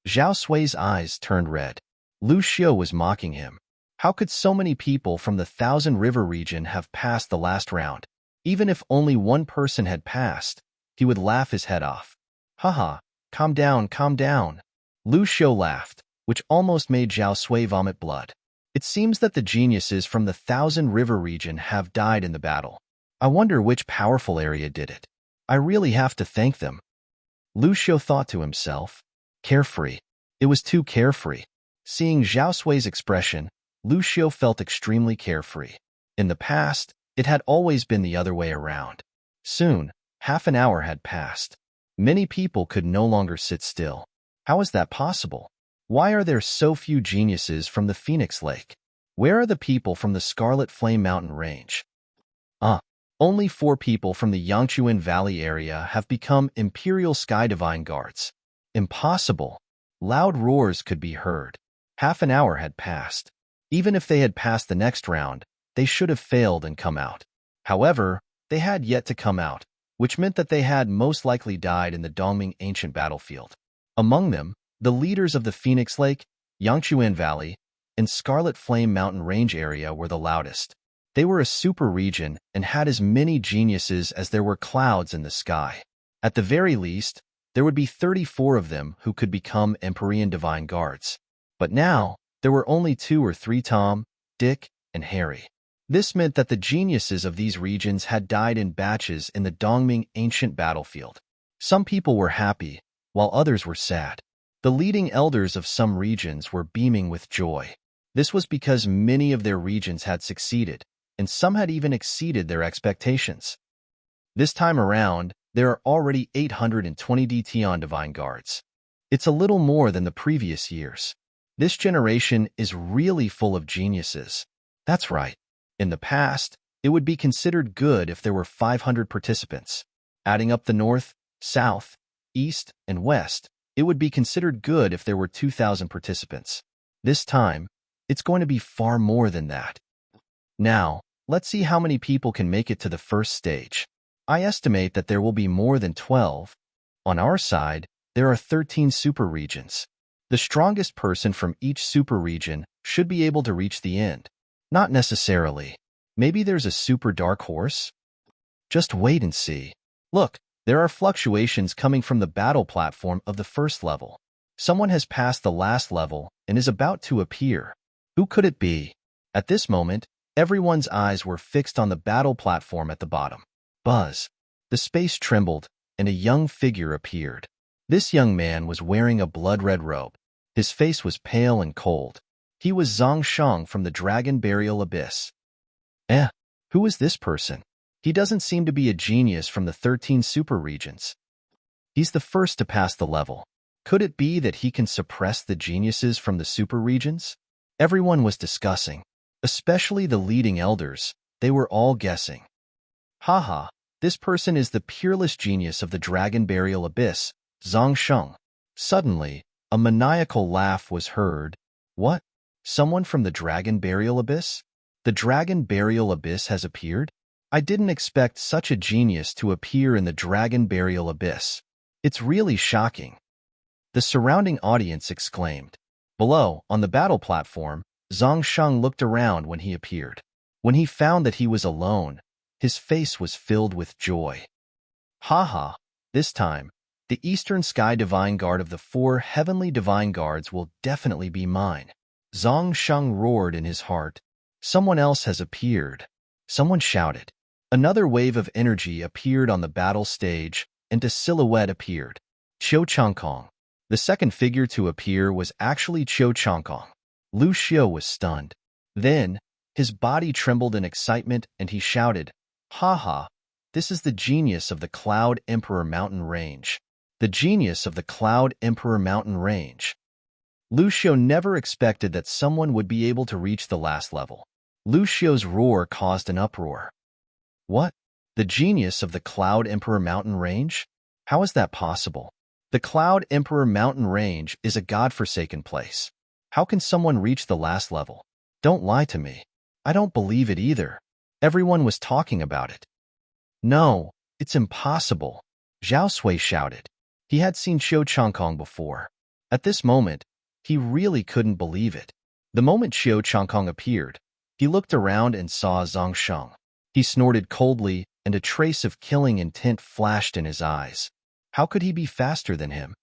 Zhao Sui's eyes turned red. Lu Xiu was mocking him. How could so many people from the Thousand River region have passed the last round? Even if only one person had passed, he would laugh his head off. Haha, calm down, calm down. Lu Xiu laughed, which almost made Zhao Sui vomit blood. It seems that the geniuses from the Thousand River region have died in the battle. I wonder which powerful area did it. I really have to thank them. Lu Xiu thought to himself. Carefree. It was too carefree. Seeing Zhao Sui's expression, Lu Xiu felt extremely carefree. In the past, it had always been the other way around. Soon, half an hour had passed. Many people could no longer sit still. How is that possible? Why are there so few geniuses from the Phoenix Lake? Where are the people from the Scarlet Flame Mountain Range? Only 4 people from the Yangchuan Valley area have become Imperial Sky Divine Guards. Impossible. Loud roars could be heard. Half an hour had passed. Even if they had passed the next round, they should have failed and come out. However, they had yet to come out, which meant that they had most likely died in the Dongming ancient battlefield. Among them, the leaders of the Phoenix Lake, Yangchuan Valley, and Scarlet Flame Mountain Range area were the loudest. They were a super region and had as many geniuses as there were clouds in the sky. At the very least, there would be 34 of them who could become Empyrean Divine Guards. But now, there were only 2 or 3 Tom, Dick, and Harry. This meant that the geniuses of these regions had died in batches in the Dongming ancient battlefield. Some people were happy, while others were sad. The leading elders of some regions were beaming with joy. This was because many of their regions had succeeded, and some had even exceeded their expectations. This time around, there are already 820 Dtion Divine Guards. It's a little more than the previous years. This generation is really full of geniuses. That's right. In the past, it would be considered good if there were 500 participants. Adding up the north, south, east, and west, it would be considered good if there were 2,000 participants. This time, it's going to be far more than that. Now, let's see how many people can make it to the first stage. I estimate that there will be more than 12. On our side, there are 13 super regions. The strongest person from each super region should be able to reach the end. Not necessarily. Maybe there's a super dark horse? Just wait and see. Look, there are fluctuations coming from the battle platform of the first level. Someone has passed the last level and is about to appear. Who could it be? At this moment, everyone's eyes were fixed on the battle platform at the bottom. Buzz. The space trembled, and a young figure appeared. This young man was wearing a blood-red robe. His face was pale and cold. He was Zhang Shang from the Dragon Burial Abyss. Who is this person? He doesn't seem to be a genius from the 13 super regions. He's the first to pass the level. Could it be that he can suppress the geniuses from the super regions? Everyone was discussing, especially the leading elders. They were all guessing. Haha, this person is the peerless genius of the Dragon Burial Abyss, Zhang Shang. Suddenly, a maniacal laugh was heard. What? Someone from the Dragon Burial Abyss? The Dragon Burial Abyss has appeared? I didn't expect such a genius to appear in the Dragon Burial Abyss. It's really shocking. The surrounding audience exclaimed. Below, on the battle platform, Zhang Shang looked around when he appeared. When he found that he was alone, his face was filled with joy. Haha, this time, the Eastern Sky Divine Guard of the 4 Heavenly Divine Guards will definitely be mine. Zhang Shang roared in his heart. Someone else has appeared. Someone shouted. Another wave of energy appeared on the battle stage, and a silhouette appeared. Qiu Changkong. The second figure to appear was actually Qiu Changkong. Lu Xiu was stunned. Then, his body trembled in excitement and he shouted, Haha, this is the genius of the Cloud Emperor Mountain Range. The genius of the Cloud Emperor Mountain Range. Lu Xiu never expected that someone would be able to reach the last level. Lu Xiu's roar caused an uproar. What? The genius of the Cloud Emperor Mountain Range? How is that possible? The Cloud Emperor Mountain Range is a godforsaken place. How can someone reach the last level? Don't lie to me. I don't believe it either. Everyone was talking about it. No, it's impossible. Zhao Sui shouted. He had seen Xiao Changkong before. At this moment, he really couldn't believe it. The moment Xiao Changkong appeared, he looked around and saw Zhang Sheng. He snorted coldly, and a trace of killing intent flashed in his eyes. How could he be faster than him?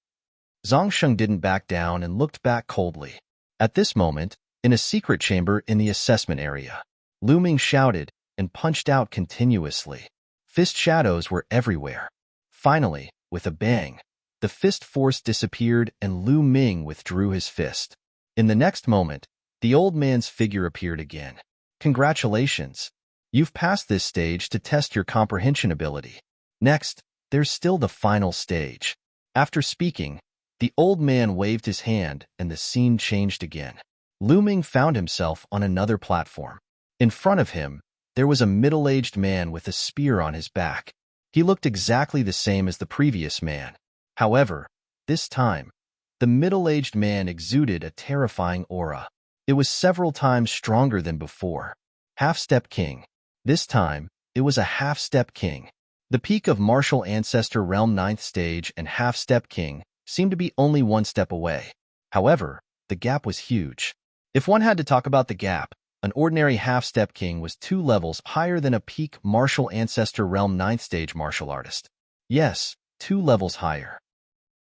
Zhang Sheng didn't back down and looked back coldly. At this moment, in a secret chamber in the assessment area, Lu Ming shouted and punched out continuously. Fist shadows were everywhere. Finally, with a bang, the fist force disappeared and Lu Ming withdrew his fist. In the next moment, the old man's figure appeared again. Congratulations. You've passed this stage to test your comprehension ability. Next, there's still the final stage. After speaking, the old man waved his hand and the scene changed again. Lu Ming found himself on another platform. In front of him, there was a middle-aged man with a spear on his back. He looked exactly the same as the previous man. However, this time, the middle-aged man exuded a terrifying aura. It was several times stronger than before. Half-Step King. This time, it was a Half-Step King. The peak of Martial Ancestor Realm 9th Stage and Half-Step King seemed to be only one step away. However, the gap was huge. If one had to talk about the gap, an ordinary Half-Step King was 2 levels higher than a peak Martial Ancestor Realm 9th Stage martial artist. Yes, 2 levels higher.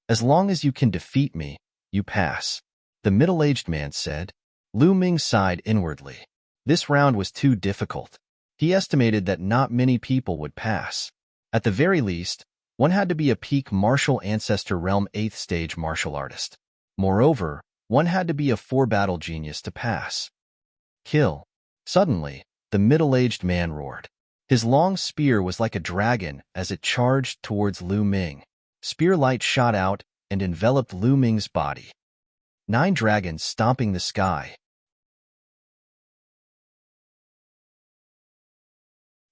As long as you can defeat me, you pass, the middle-aged man said. Lu Ming sighed inwardly. This round was too difficult. He estimated that not many people would pass. At the very least, one had to be a peak Martial Ancestor Realm 8th Stage martial artist. Moreover, one had to be a 4-battle genius to pass. Kill. Suddenly, the middle-aged man roared. His long spear was like a dragon as it charged towards Lu Ming. Spear light shot out and enveloped Lu Ming's body. 9 dragons stomping the sky.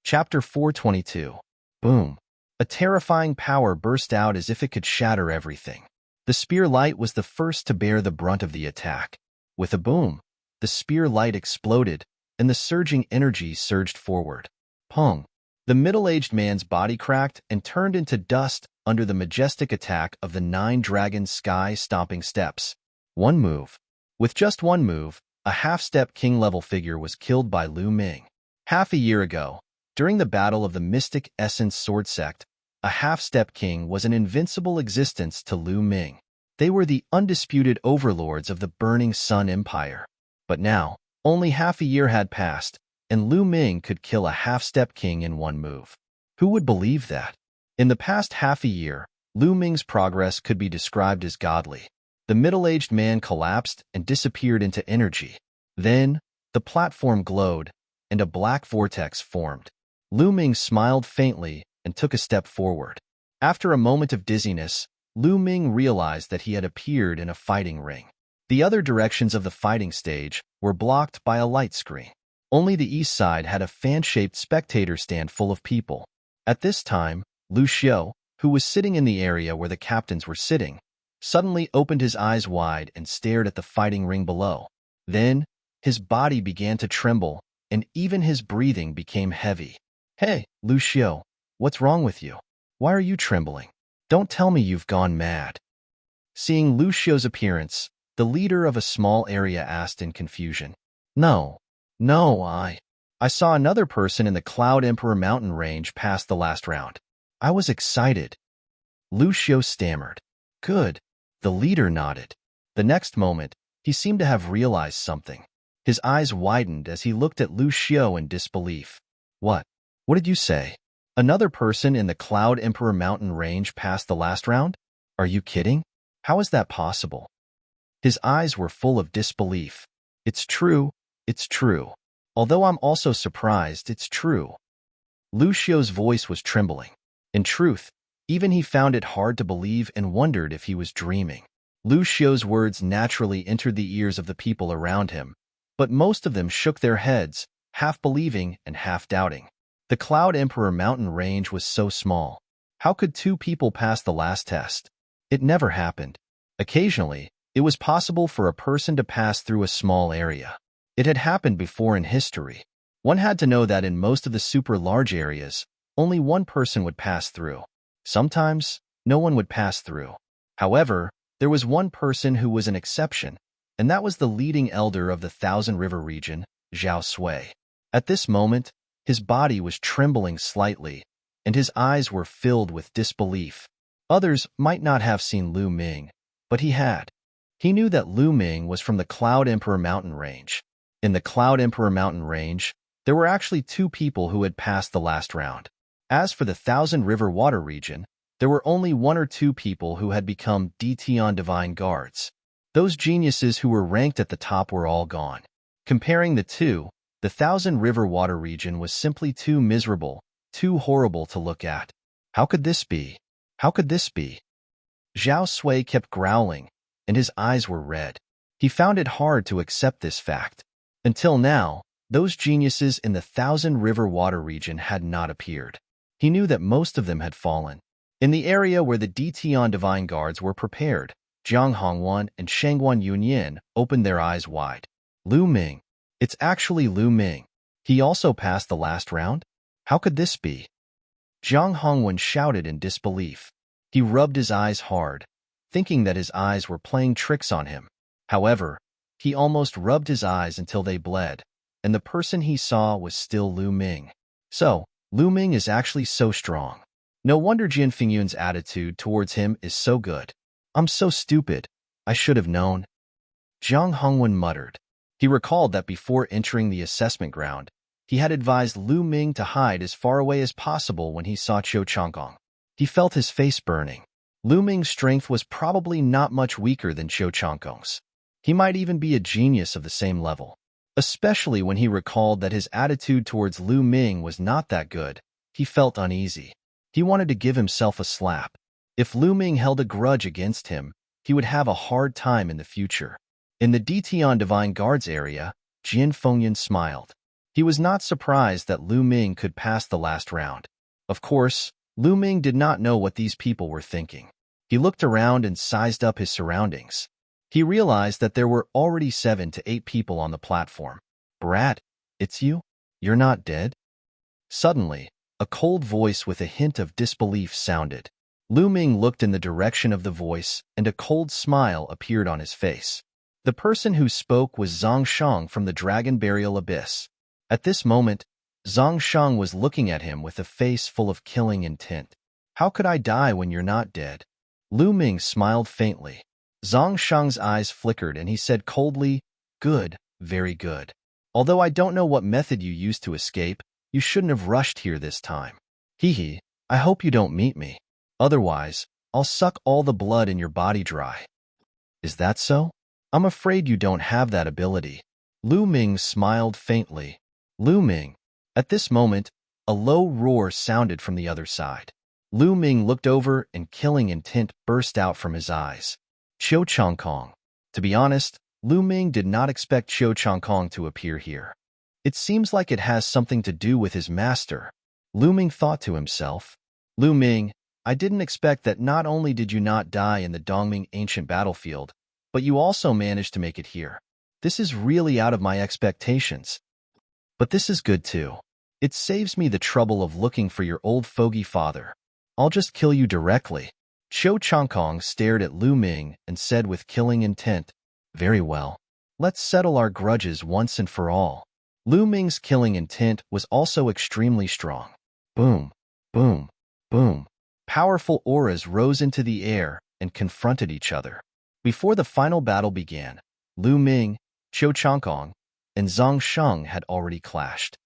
Chapter 422. Boom. A terrifying power burst out as if it could shatter everything. The spear light was the first to bear the brunt of the attack. With a boom, the spear light exploded, and the surging energy surged forward. Pong! The middle-aged man's body cracked and turned into dust under the majestic attack of the 9 dragon sky-stomping steps. One move. With just one move, a half-step king-level figure was killed by Lu Ming. Half a year ago, during the battle of the Mystic Essence Sword Sect, a half-step king was an invincible existence to Lu Ming. They were the undisputed overlords of the Burning Sun Empire. But now, only half a year had passed, and Lu Ming could kill a half-step king in one move. Who would believe that? In the past half a year, Lu Ming's progress could be described as godly. The middle-aged man collapsed and disappeared into energy. Then, the platform glowed, and a black vortex formed. Lu Ming smiled faintly and took a step forward. After a moment of dizziness, Lu Ming realized that he had appeared in a fighting ring. The other directions of the fighting stage were blocked by a light screen. Only the east side had a fan-shaped spectator stand full of people. At this time, Lu Xiao, who was sitting in the area where the captains were sitting, suddenly opened his eyes wide and stared at the fighting ring below. Then, his body began to tremble, and even his breathing became heavy. Hey, Lu Xiao, what's wrong with you? Why are you trembling? Don't tell me you've gone mad. Seeing Lu Xiao's appearance, the leader of a small area asked in confusion. No, I saw another person in the Cloud Emperor mountain range pass the last round. I was excited. Lu Xiao stammered. Good. The leader nodded. The next moment, he seemed to have realized something. His eyes widened as he looked at Lu Xiao in disbelief. What? What did you say? Another person in the Cloud Emperor mountain range passed the last round? Are you kidding? How is that possible? His eyes were full of disbelief. It's true. Although I'm also surprised, it's true. Lu Xiao's voice was trembling. In truth, even he found it hard to believe and wondered if he was dreaming. Lu Xiao's words naturally entered the ears of the people around him, but most of them shook their heads, half believing and half doubting. The Cloud Emperor mountain range was so small. How could two people pass the last test? It never happened. Occasionally, it was possible for a person to pass through a small area. It had happened before in history. One had to know that in most of the super large areas, only one person would pass through. Sometimes, no one would pass through. However, there was one person who was an exception, and that was the leading elder of the Thousand River region, Zhao Sui. At this moment, his body was trembling slightly, and his eyes were filled with disbelief. Others might not have seen Lu Ming, but he had. He knew that Lu Ming was from the Cloud Emperor mountain range. In the Cloud Emperor mountain range, there were actually two people who had passed the last round. As for the Thousand River water region, there were only one or two people who had become Dtion divine guards. Those geniuses who were ranked at the top were all gone. Comparing the two, the Thousand River water region was simply too miserable, too horrible to look at. How could this be? How could this be? Zhao Sui kept growling, and his eyes were red. He found it hard to accept this fact. Until now, those geniuses in the Thousand River water region had not appeared. He knew that most of them had fallen. In the area where the Dtion divine guards were prepared, Jiang Hongwan and Shangguan Yunyin opened their eyes wide. Lu Ming. It's actually Lu Ming. He also passed the last round? How could this be? Jiang Hongwan shouted in disbelief. He rubbed his eyes hard, thinking that his eyes were playing tricks on him. However, he almost rubbed his eyes until they bled, and the person he saw was still Lu Ming. So, Lu Ming is actually so strong. No wonder Jin Fingyun's attitude towards him is so good. I'm so stupid. I should have known. Jiang Hongwan muttered. He recalled that before entering the assessment ground, he had advised Lu Ming to hide as far away as possible when he saw Qiu Changkong. He felt his face burning. Lu Ming's strength was probably not much weaker than Qiu Changkong's. He might even be a genius of the same level. Especially when he recalled that his attitude towards Lu Ming was not that good, he felt uneasy. He wanted to give himself a slap. If Lu Ming held a grudge against him, he would have a hard time in the future. In the Dtion Divine Guards area, Jin Fengyan smiled. He was not surprised that Lu Ming could pass the last round. Of course, Lu Ming did not know what these people were thinking. He looked around and sized up his surroundings. He realized that there were already 7 to 8 people on the platform. Brat, it's you? You're not dead? Suddenly, a cold voice with a hint of disbelief sounded. Lu Ming looked in the direction of the voice, and a cold smile appeared on his face. The person who spoke was Zhang Shang from the Dragon Burial Abyss. At this moment, Zhang Shang was looking at him with a face full of killing intent. How could I die when you're not dead? Lu Ming smiled faintly. Zhang Shang's eyes flickered and he said coldly, Good, very good. Although I don't know what method you used to escape, you shouldn't have rushed here this time. Hee, I hope you don't meet me. Otherwise, I'll suck all the blood in your body dry. Is that so? I'm afraid you don't have that ability. Lu Ming smiled faintly. Lu Ming. At this moment, a low roar sounded from the other side. Lu Ming looked over and killing intent burst out from his eyes. Qiu Changkong. To be honest, Lu Ming did not expect Qiu Changkong to appear here. It seems like it has something to do with his master. Lu Ming thought to himself. Lu Ming, I didn't expect that not only did you not die in the Dongming ancient battlefield, but you also managed to make it here. This is really out of my expectations. But this is good too. It saves me the trouble of looking for your old fogey father. I'll just kill you directly. Qiu Changkong stared at Lu Ming and said with killing intent, Very well. Let's settle our grudges once and for all. Lu Ming's killing intent was also extremely strong. Boom, boom, boom. Powerful auras rose into the air and confronted each other. Before the final battle began, Lu Ming, Qiu Changkong, and Zhang Shang had already clashed.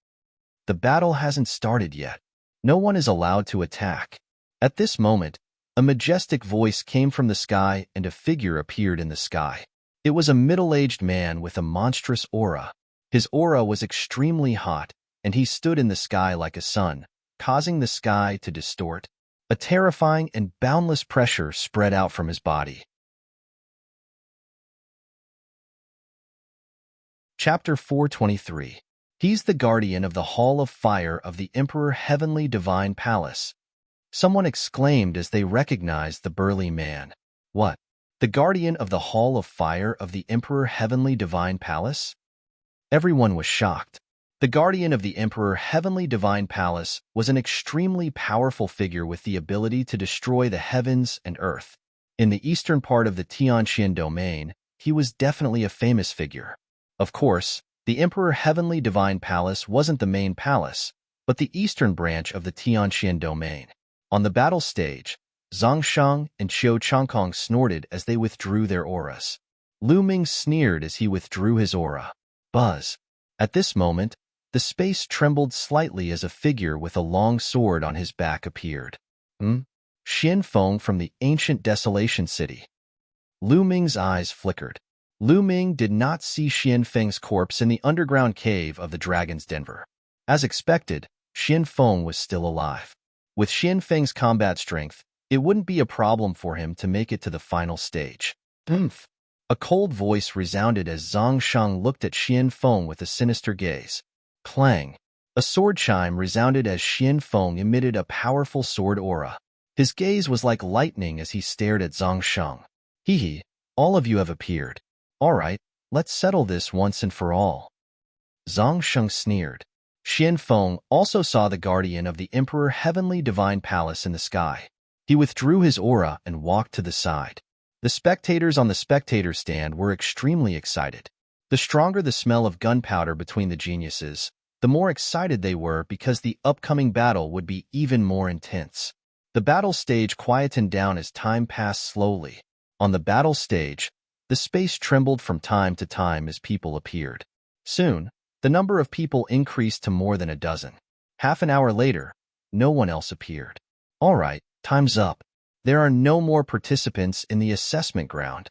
The battle hasn't started yet. No one is allowed to attack. At this moment, a majestic voice came from the sky and a figure appeared in the sky. It was a middle-aged man with a monstrous aura. His aura was extremely hot, and he stood in the sky like a sun, causing the sky to distort. A terrifying and boundless pressure spread out from his body. Chapter 423. He's the guardian of the Hall of Fire of the Emperor Heavenly Divine Palace. Someone exclaimed as they recognized the burly man. What? The guardian of the Hall of Fire of the Emperor Heavenly Divine Palace? Everyone was shocked. The guardian of the Emperor Heavenly Divine Palace was an extremely powerful figure with the ability to destroy the heavens and earth. In the eastern part of the Tianqian domain, he was definitely a famous figure. Of course, the Emperor Heavenly Divine Palace wasn't the main palace, but the eastern branch of the Tianqian domain. On the battle stage, Zhang Sheng and Qiu Changkong snorted as they withdrew their auras. Lu Ming sneered as he withdrew his aura. Buzz. At this moment, the space trembled slightly as a figure with a long sword on his back appeared. Xian Feng from the ancient Desolation City. Lu Ming's eyes flickered. Lu Ming did not see Xian Feng's corpse in the underground cave of the Dragon's Denver. As expected, Xian Feng was still alive. With Xian Feng's combat strength, it wouldn't be a problem for him to make it to the final stage. Oomph! A cold voice resounded as Zhang Sheng looked at Xian Feng with a sinister gaze. Clang! A sword chime resounded as Xian Feng emitted a powerful sword aura. His gaze was like lightning as he stared at Zhang Sheng. Hee, all of you have appeared. All right, let's settle this once and for all. Zhang Sheng sneered. Xian Feng also saw the guardian of the Emperor Heavenly Divine Palace in the sky. He withdrew his aura and walked to the side. The spectators on the spectator stand were extremely excited. The stronger the smell of gunpowder between the geniuses, the more excited they were because the upcoming battle would be even more intense. The battle stage quietened down as time passed slowly. On the battle stage, the space trembled from time to time as people appeared. Soon, the number of people increased to more than a dozen. Half an hour later, no one else appeared. All right, time's up. There are no more participants in the assessment ground.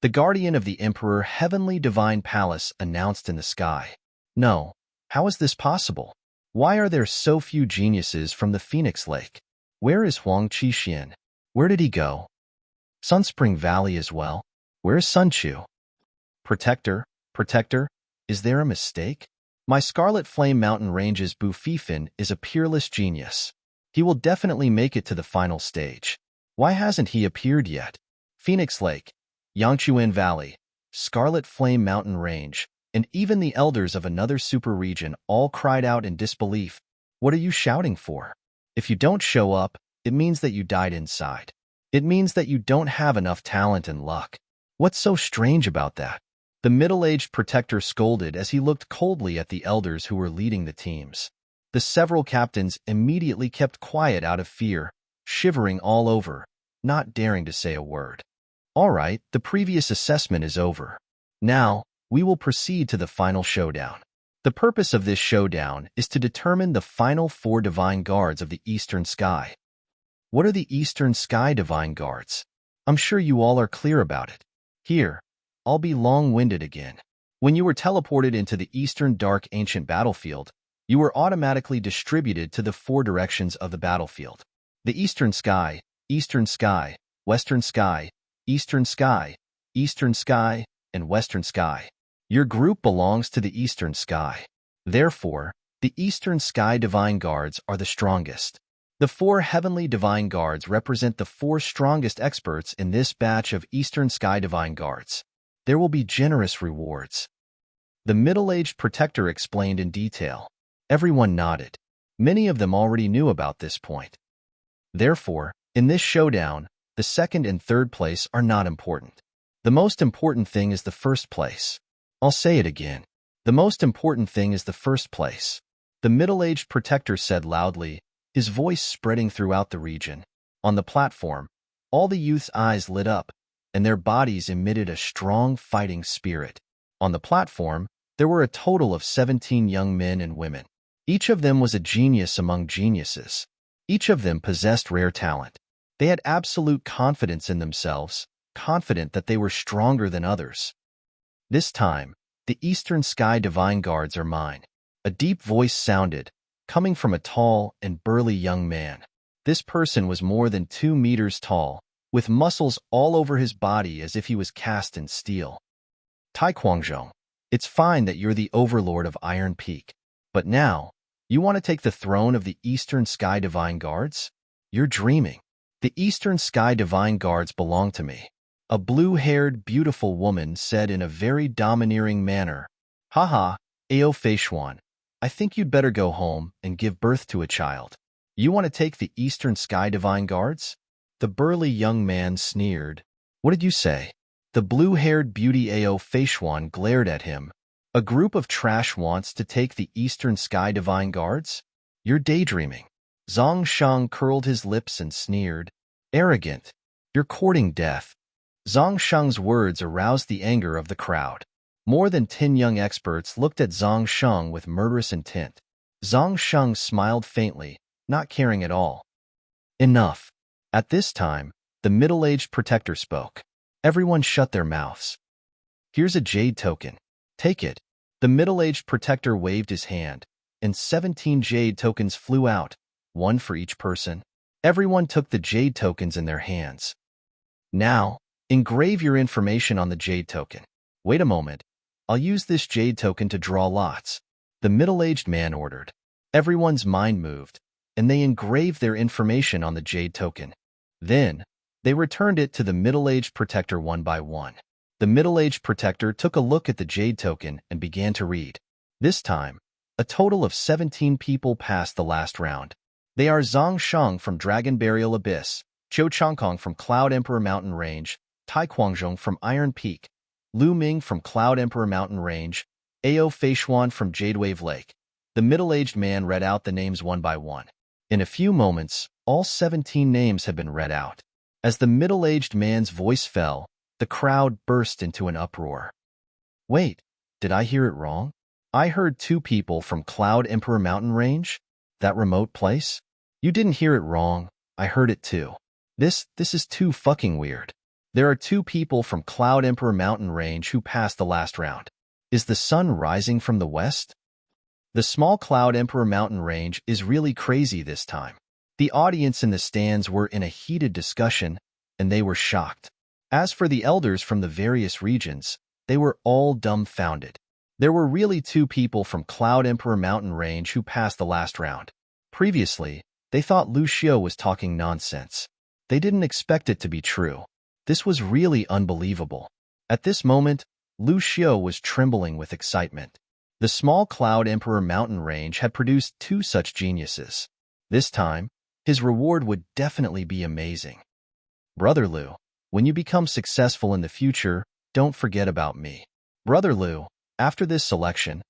The guardian of the Emperor Heavenly Divine Palace announced in the sky. No, how is this possible? Why are there so few geniuses from the Phoenix Lake? Where is Huang Qixin? Where did he go? Sunspring Valley as well? Where is Sunchu? Protector, is there a mistake? My Scarlet Flame Mountain Range's Bu Fifin is a peerless genius. He will definitely make it to the final stage. Why hasn't he appeared yet? Phoenix Lake, Yangchuan Valley, Scarlet Flame Mountain Range, and even the elders of another super region all cried out in disbelief. What are you shouting for? If you don't show up, it means that you died inside. It means that you don't have enough talent and luck. What's so strange about that? The middle-aged protector scolded as he looked coldly at the elders who were leading the teams. The several captains immediately kept quiet out of fear, shivering all over, not daring to say a word. All right, the previous assessment is over. Now, we will proceed to the final showdown. The purpose of this showdown is to determine the final 4 divine guards of the Eastern Sky. What are the Eastern Sky divine guards? I'm sure you all are clear about it. Here, I'll be long-winded again. When you were teleported into the Eastern Dark Ancient Battlefield, you were automatically distributed to the 4 directions of the battlefield. The Eastern Sky, Western Sky, Eastern Sky, Eastern Sky, and Western Sky. Your group belongs to the Eastern Sky. Therefore, the Eastern Sky Divine Guards are the strongest. The 4 Heavenly Divine Guards represent the 4 strongest experts in this batch of Eastern Sky Divine Guards. There will be generous rewards. The middle-aged protector explained in detail. Everyone nodded. Many of them already knew about this point. Therefore, in this showdown, the 2nd and 3rd place are not important. The most important thing is the 1st place. I'll say it again. The most important thing is the 1st place. The middle-aged protector said loudly, his voice spreading throughout the region. On the platform, all the youth's eyes lit up, and their bodies emitted a strong fighting spirit. On the platform, there were a total of 17 young men and women. Each of them was a genius among geniuses. Each of them possessed rare talent. They had absolute confidence in themselves, confident that they were stronger than others. This time, the Eastern Sky Divine Guards are mine. A deep voice sounded, coming from a tall and burly young man. This person was more than 2 meters tall, with muscles all over his body as if he was cast in steel. Tai Kuangzhong. It's fine that you're the overlord of Iron Peak. But now, you want to take the throne of the Eastern Sky Divine Guards? You're dreaming. The Eastern Sky Divine Guards belong to me. A blue-haired, beautiful woman said in a very domineering manner. Haha, Ao Feishuan, I think you'd better go home and give birth to a child. You want to take the Eastern Sky Divine Guards? The burly young man sneered. What did you say? The blue-haired beauty Ao Feishuan glared at him. A group of trash wants to take the Eastern Sky Divine Guards? You're daydreaming. Zhang Shang curled his lips and sneered. Arrogant. You're courting death. Zhang Shang's words aroused the anger of the crowd. More than 10 young experts looked at Zhang Shang with murderous intent. Zhang Shang smiled faintly, not caring at all. Enough. At this time, the middle-aged protector spoke. Everyone shut their mouths. Here's a jade token. Take it. The middle-aged protector waved his hand, and 17 jade tokens flew out, one for each person. Everyone took the jade tokens in their hands. Now, engrave your information on the jade token. Wait a moment. I'll use this jade token to draw lots. The middle-aged man ordered. Everyone's mind moved, and they engraved their information on the jade token. Then, they returned it to the middle-aged protector one by one. The middle-aged protector took a look at the jade token and began to read. This time, a total of 17 people passed the last round. They are Zhang Shang from Dragon Burial Abyss, Zhou Changkong from Cloud Emperor Mountain Range, Tai Quanzhong from Iron Peak, Lu Ming from Cloud Emperor Mountain Range, Ao Feishuan from Jade Wave Lake. The middle-aged man read out the names one by one. In a few moments, all 17 names had been read out. As the middle-aged man's voice fell, the crowd burst into an uproar. Wait, did I hear it wrong? I heard 2 people from Cloud Emperor Mountain Range? That remote place? You didn't hear it wrong. I heard it too. This is too fucking weird. There are 2 people from Cloud Emperor Mountain Range who passed the last round. Is the sun rising from the west? The small Cloud Emperor Mountain Range is really crazy this time. The audience in the stands were in a heated discussion, and they were shocked. As for the elders from the various regions, they were all dumbfounded. There were really 2 people from Cloud Emperor Mountain Range who passed the last round. Previously, they thought Lu Xiao was talking nonsense. They didn't expect it to be true. This was really unbelievable. At this moment, Lu Xiao was trembling with excitement. The small Cloud Emperor Mountain Range had produced 2 such geniuses. This time, his reward would definitely be amazing. Brother Lu, when you become successful in the future, don't forget about me. Brother Lu, after this selection,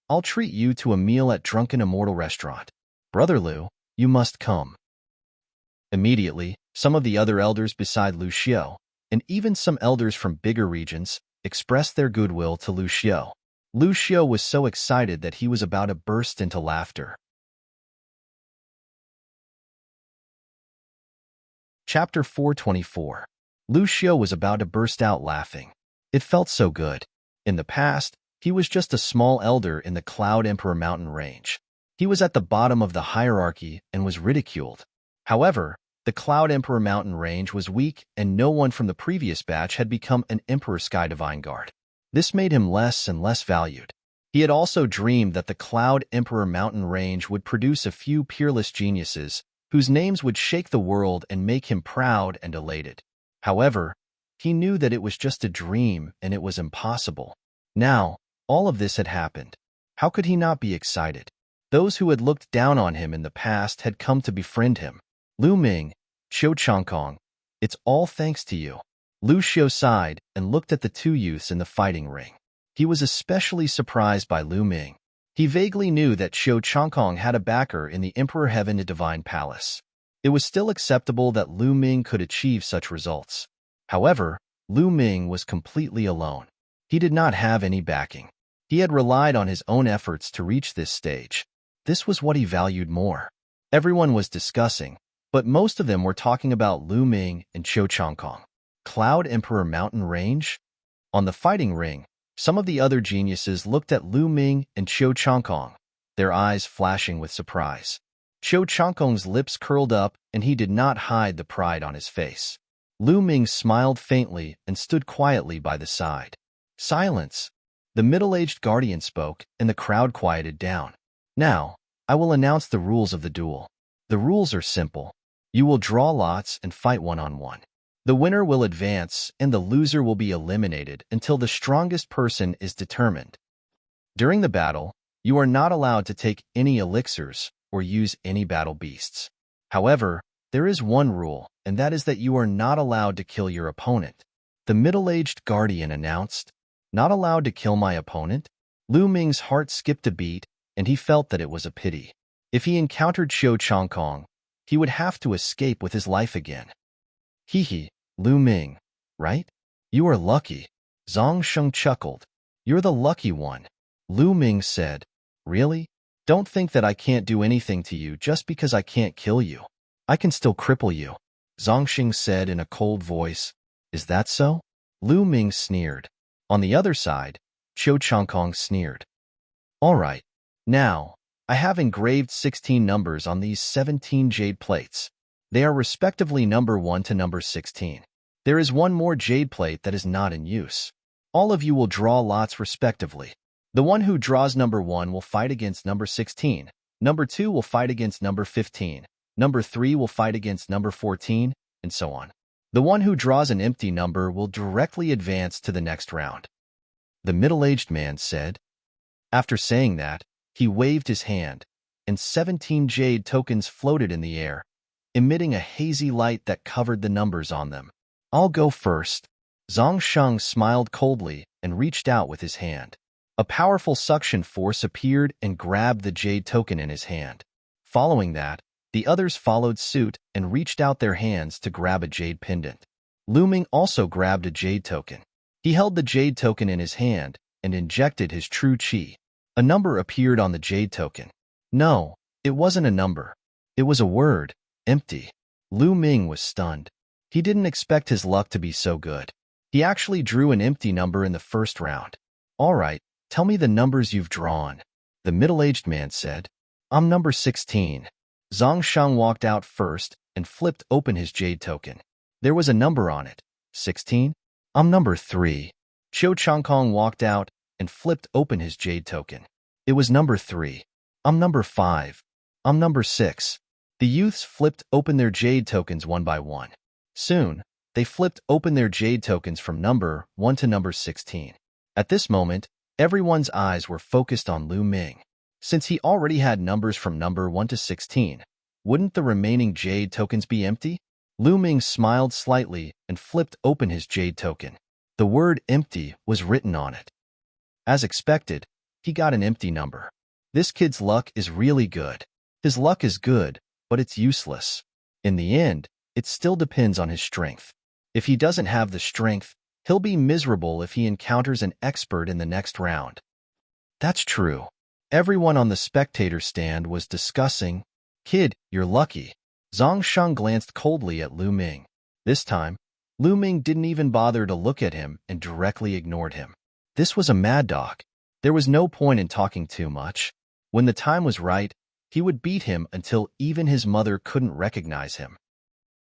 I'll treat you to a meal at Drunken Immortal Restaurant. Brother Lu, you must come. Immediately, some of the other elders beside Lu Xiao, and even some elders from bigger regions, expressed their goodwill to Lu Xiao. Lu Xiao was so excited that he was about to burst into laughter. Chapter 424. Lu Xiao was about to burst out laughing. It felt so good. In the past, he was just a small elder in the Cloud Emperor Mountain Range. He was at the bottom of the hierarchy and was ridiculed. However, the Cloud Emperor Mountain Range was weak and no one from the previous batch had become an Emperor Sky Divine Guard. This made him less and less valued. He had also dreamed that the Cloud Emperor Mountain Range would produce a few peerless geniuses whose names would shake the world and make him proud and elated. However, he knew that it was just a dream and it was impossible. Now, all of this had happened. How could he not be excited? Those who had looked down on him in the past had come to befriend him. Lu Ming, Zhou Changkong, it's all thanks to you. Lu Xiao sighed and looked at the 2 youths in the fighting ring. He was especially surprised by Lu Ming. He vaguely knew that Zhou Changkong had a backer in the Emperor Heaven Divine Palace. It was still acceptable that Lu Ming could achieve such results. However, Lu Ming was completely alone. He did not have any backing. He had relied on his own efforts to reach this stage. This was what he valued more. Everyone was discussing, but most of them were talking about Lu Ming and Zhou Changkong. Cloud Emperor Mountain Range? On the fighting ring, some of the other geniuses looked at Lu Ming and Zhou Changkong, their eyes flashing with surprise. Zhou Changkong's lips curled up and he did not hide the pride on his face. Lu Ming smiled faintly and stood quietly by the side. Silence. The middle-aged guardian spoke, and the crowd quieted down. Now, I will announce the rules of the duel. The rules are simple. You will draw lots and fight one-on-one. The winner will advance, and the loser will be eliminated until the strongest person is determined. During the battle, you are not allowed to take any elixirs or use any battle beasts. However, there is one rule, and that is that you are not allowed to kill your opponent. The middle-aged guardian announced, "Not allowed to kill my opponent?" Lu Ming's heart skipped a beat, and he felt that it was a pity. If he encountered Qiu Changkong, he would have to escape with his life again. Hee, Lu Ming, right? You are lucky. Zhang Sheng chuckled. You're the lucky one. Lu Ming said, Really? Don't think that I can't do anything to you just because I can't kill you. I can still cripple you. Zhang Sheng said in a cold voice. Is that so? Lu Ming sneered. On the other side, Qiu Changkong sneered. All right. Now, I have engraved 16 numbers on these 17 jade plates. They are respectively number 1 to number 16. There is one more jade plate that is not in use. All of you will draw lots respectively. The one who draws number 1 will fight against number 16. Number 2 will fight against number 15. Number 3 will fight against number 14, and so on. The one who draws an empty number will directly advance to the next round. The middle-aged man said. After saying that, he waved his hand, and 17 jade tokens floated in the air, emitting a hazy light that covered the numbers on them. I'll go first. Zhang Sheng smiled coldly and reached out with his hand. A powerful suction force appeared and grabbed the jade token in his hand. Following that, the others followed suit and reached out their hands to grab a jade pendant. Lu Ming also grabbed a jade token. He held the jade token in his hand and injected his true qi. A number appeared on the jade token. No, it wasn't a number. It was a word, empty. Lu Ming was stunned. He didn't expect his luck to be so good. He actually drew an empty number in the first round. All right, tell me the numbers you've drawn. The middle-aged man said. I'm number 16. Zhang Sheng walked out first and flipped open his jade token. There was a number on it. 16? I'm number 3. Qiu Changkong walked out and flipped open his jade token. It was number 3. I'm number 5. I'm number 6. The youths flipped open their jade tokens one by one. Soon, they flipped open their jade tokens from number 1 to number 16. At this moment, everyone's eyes were focused on Lu Ming. Since he already had numbers from number 1 to 16, wouldn't the remaining jade tokens be empty? Lu Ming smiled slightly and flipped open his jade token. The word empty was written on it. As expected, he got an empty number. This kid's luck is really good. His luck is good, but it's useless. In the end, it still depends on his strength. If he doesn't have the strength, he'll be miserable if he encounters an expert in the next round. That's true. Everyone on the spectator stand was discussing, Kid, you're lucky. Zhang Sheng glanced coldly at Lu Ming. This time, Lu Ming didn't even bother to look at him and directly ignored him. This was a mad dog. There was no point in talking too much. When the time was right, he would beat him until even his mother couldn't recognize him.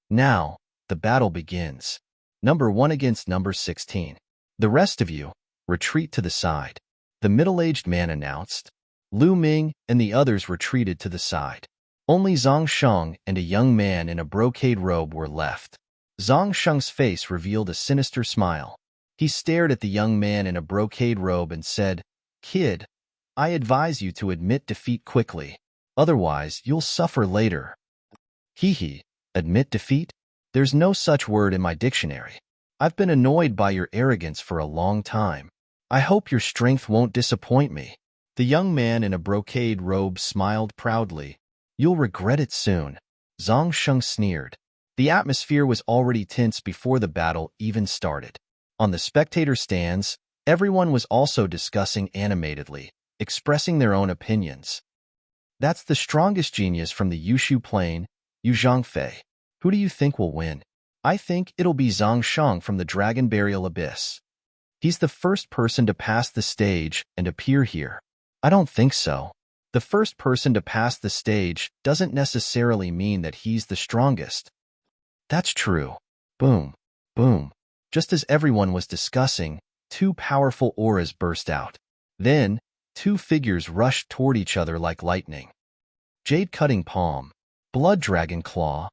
Now, the battle begins. Number 1 against number 16. The rest of you, retreat to the side. The middle-aged man announced. Lu Ming and the others retreated to the side. Only Zhang Sheng and a young man in a brocade robe were left. Zhang Sheng's face revealed a sinister smile. He stared at the young man in a brocade robe and said, Kid, I advise you to admit defeat quickly. Otherwise, you'll suffer later. Hee, admit defeat? There's no such word in my dictionary. I've been annoyed by your arrogance for a long time. I hope your strength won't disappoint me. The young man in a brocade robe smiled proudly. You'll regret it soon. Zhang Sheng sneered. The atmosphere was already tense before the battle even started. On the spectator stands, everyone was also discussing animatedly, expressing their own opinions. That's the strongest genius from the Yushu Plain, Yu Zhangfei. Who do you think will win? I think it'll be Zhang Sheng from the Dragon Burial Abyss. He's the first person to pass the stage and appear here. I don't think so. The first person to pass the stage doesn't necessarily mean that he's the strongest. That's true. Boom, boom. Just as everyone was discussing, two powerful auras burst out. Then, two figures rushed toward each other like lightning. Jade cutting palm, blood dragon claw.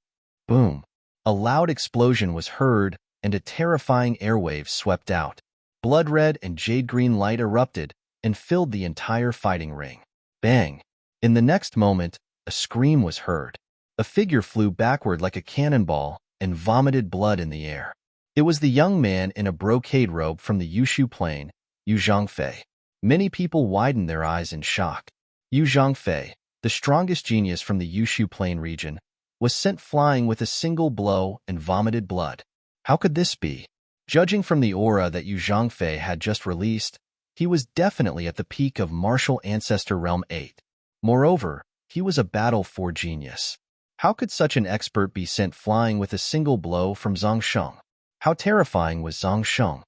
Boom. A loud explosion was heard, and a terrifying airwave swept out. Blood red and jade green light erupted and filled the entire fighting ring. Bang! In the next moment, a scream was heard. A figure flew backward like a cannonball and vomited blood in the air. It was the young man in a brocade robe from the Yushu Plain, Yu Zhangfei. Many people widened their eyes in shock. Yu Zhangfei, the strongest genius from the Yushu Plain region, was sent flying with a single blow and vomited blood. How could this be? Judging from the aura that Yu Zhangfei had just released, he was definitely at the peak of Martial Ancestor Realm 8. Moreover, he was a battle-for genius. How could such an expert be sent flying with a single blow from Zhang Sheng? How terrifying was Zhang Sheng?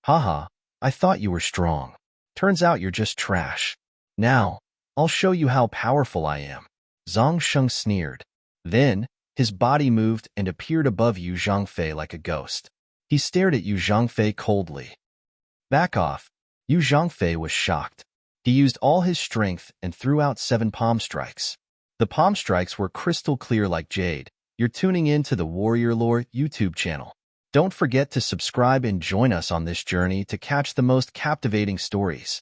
Haha, I thought you were strong. Turns out you're just trash. Now, I'll show you how powerful I am. Zhang Sheng sneered. Then, his body moved and appeared above Yu Zhangfei like a ghost. He stared at Yu Zhangfei coldly. Back off. Yu Zhangfei was shocked. He used all his strength and threw out 7 palm strikes. The palm strikes were crystal clear like jade. You're tuning in to the Warrior Lore YouTube channel. Don't forget to subscribe and join us on this journey to catch the most captivating stories.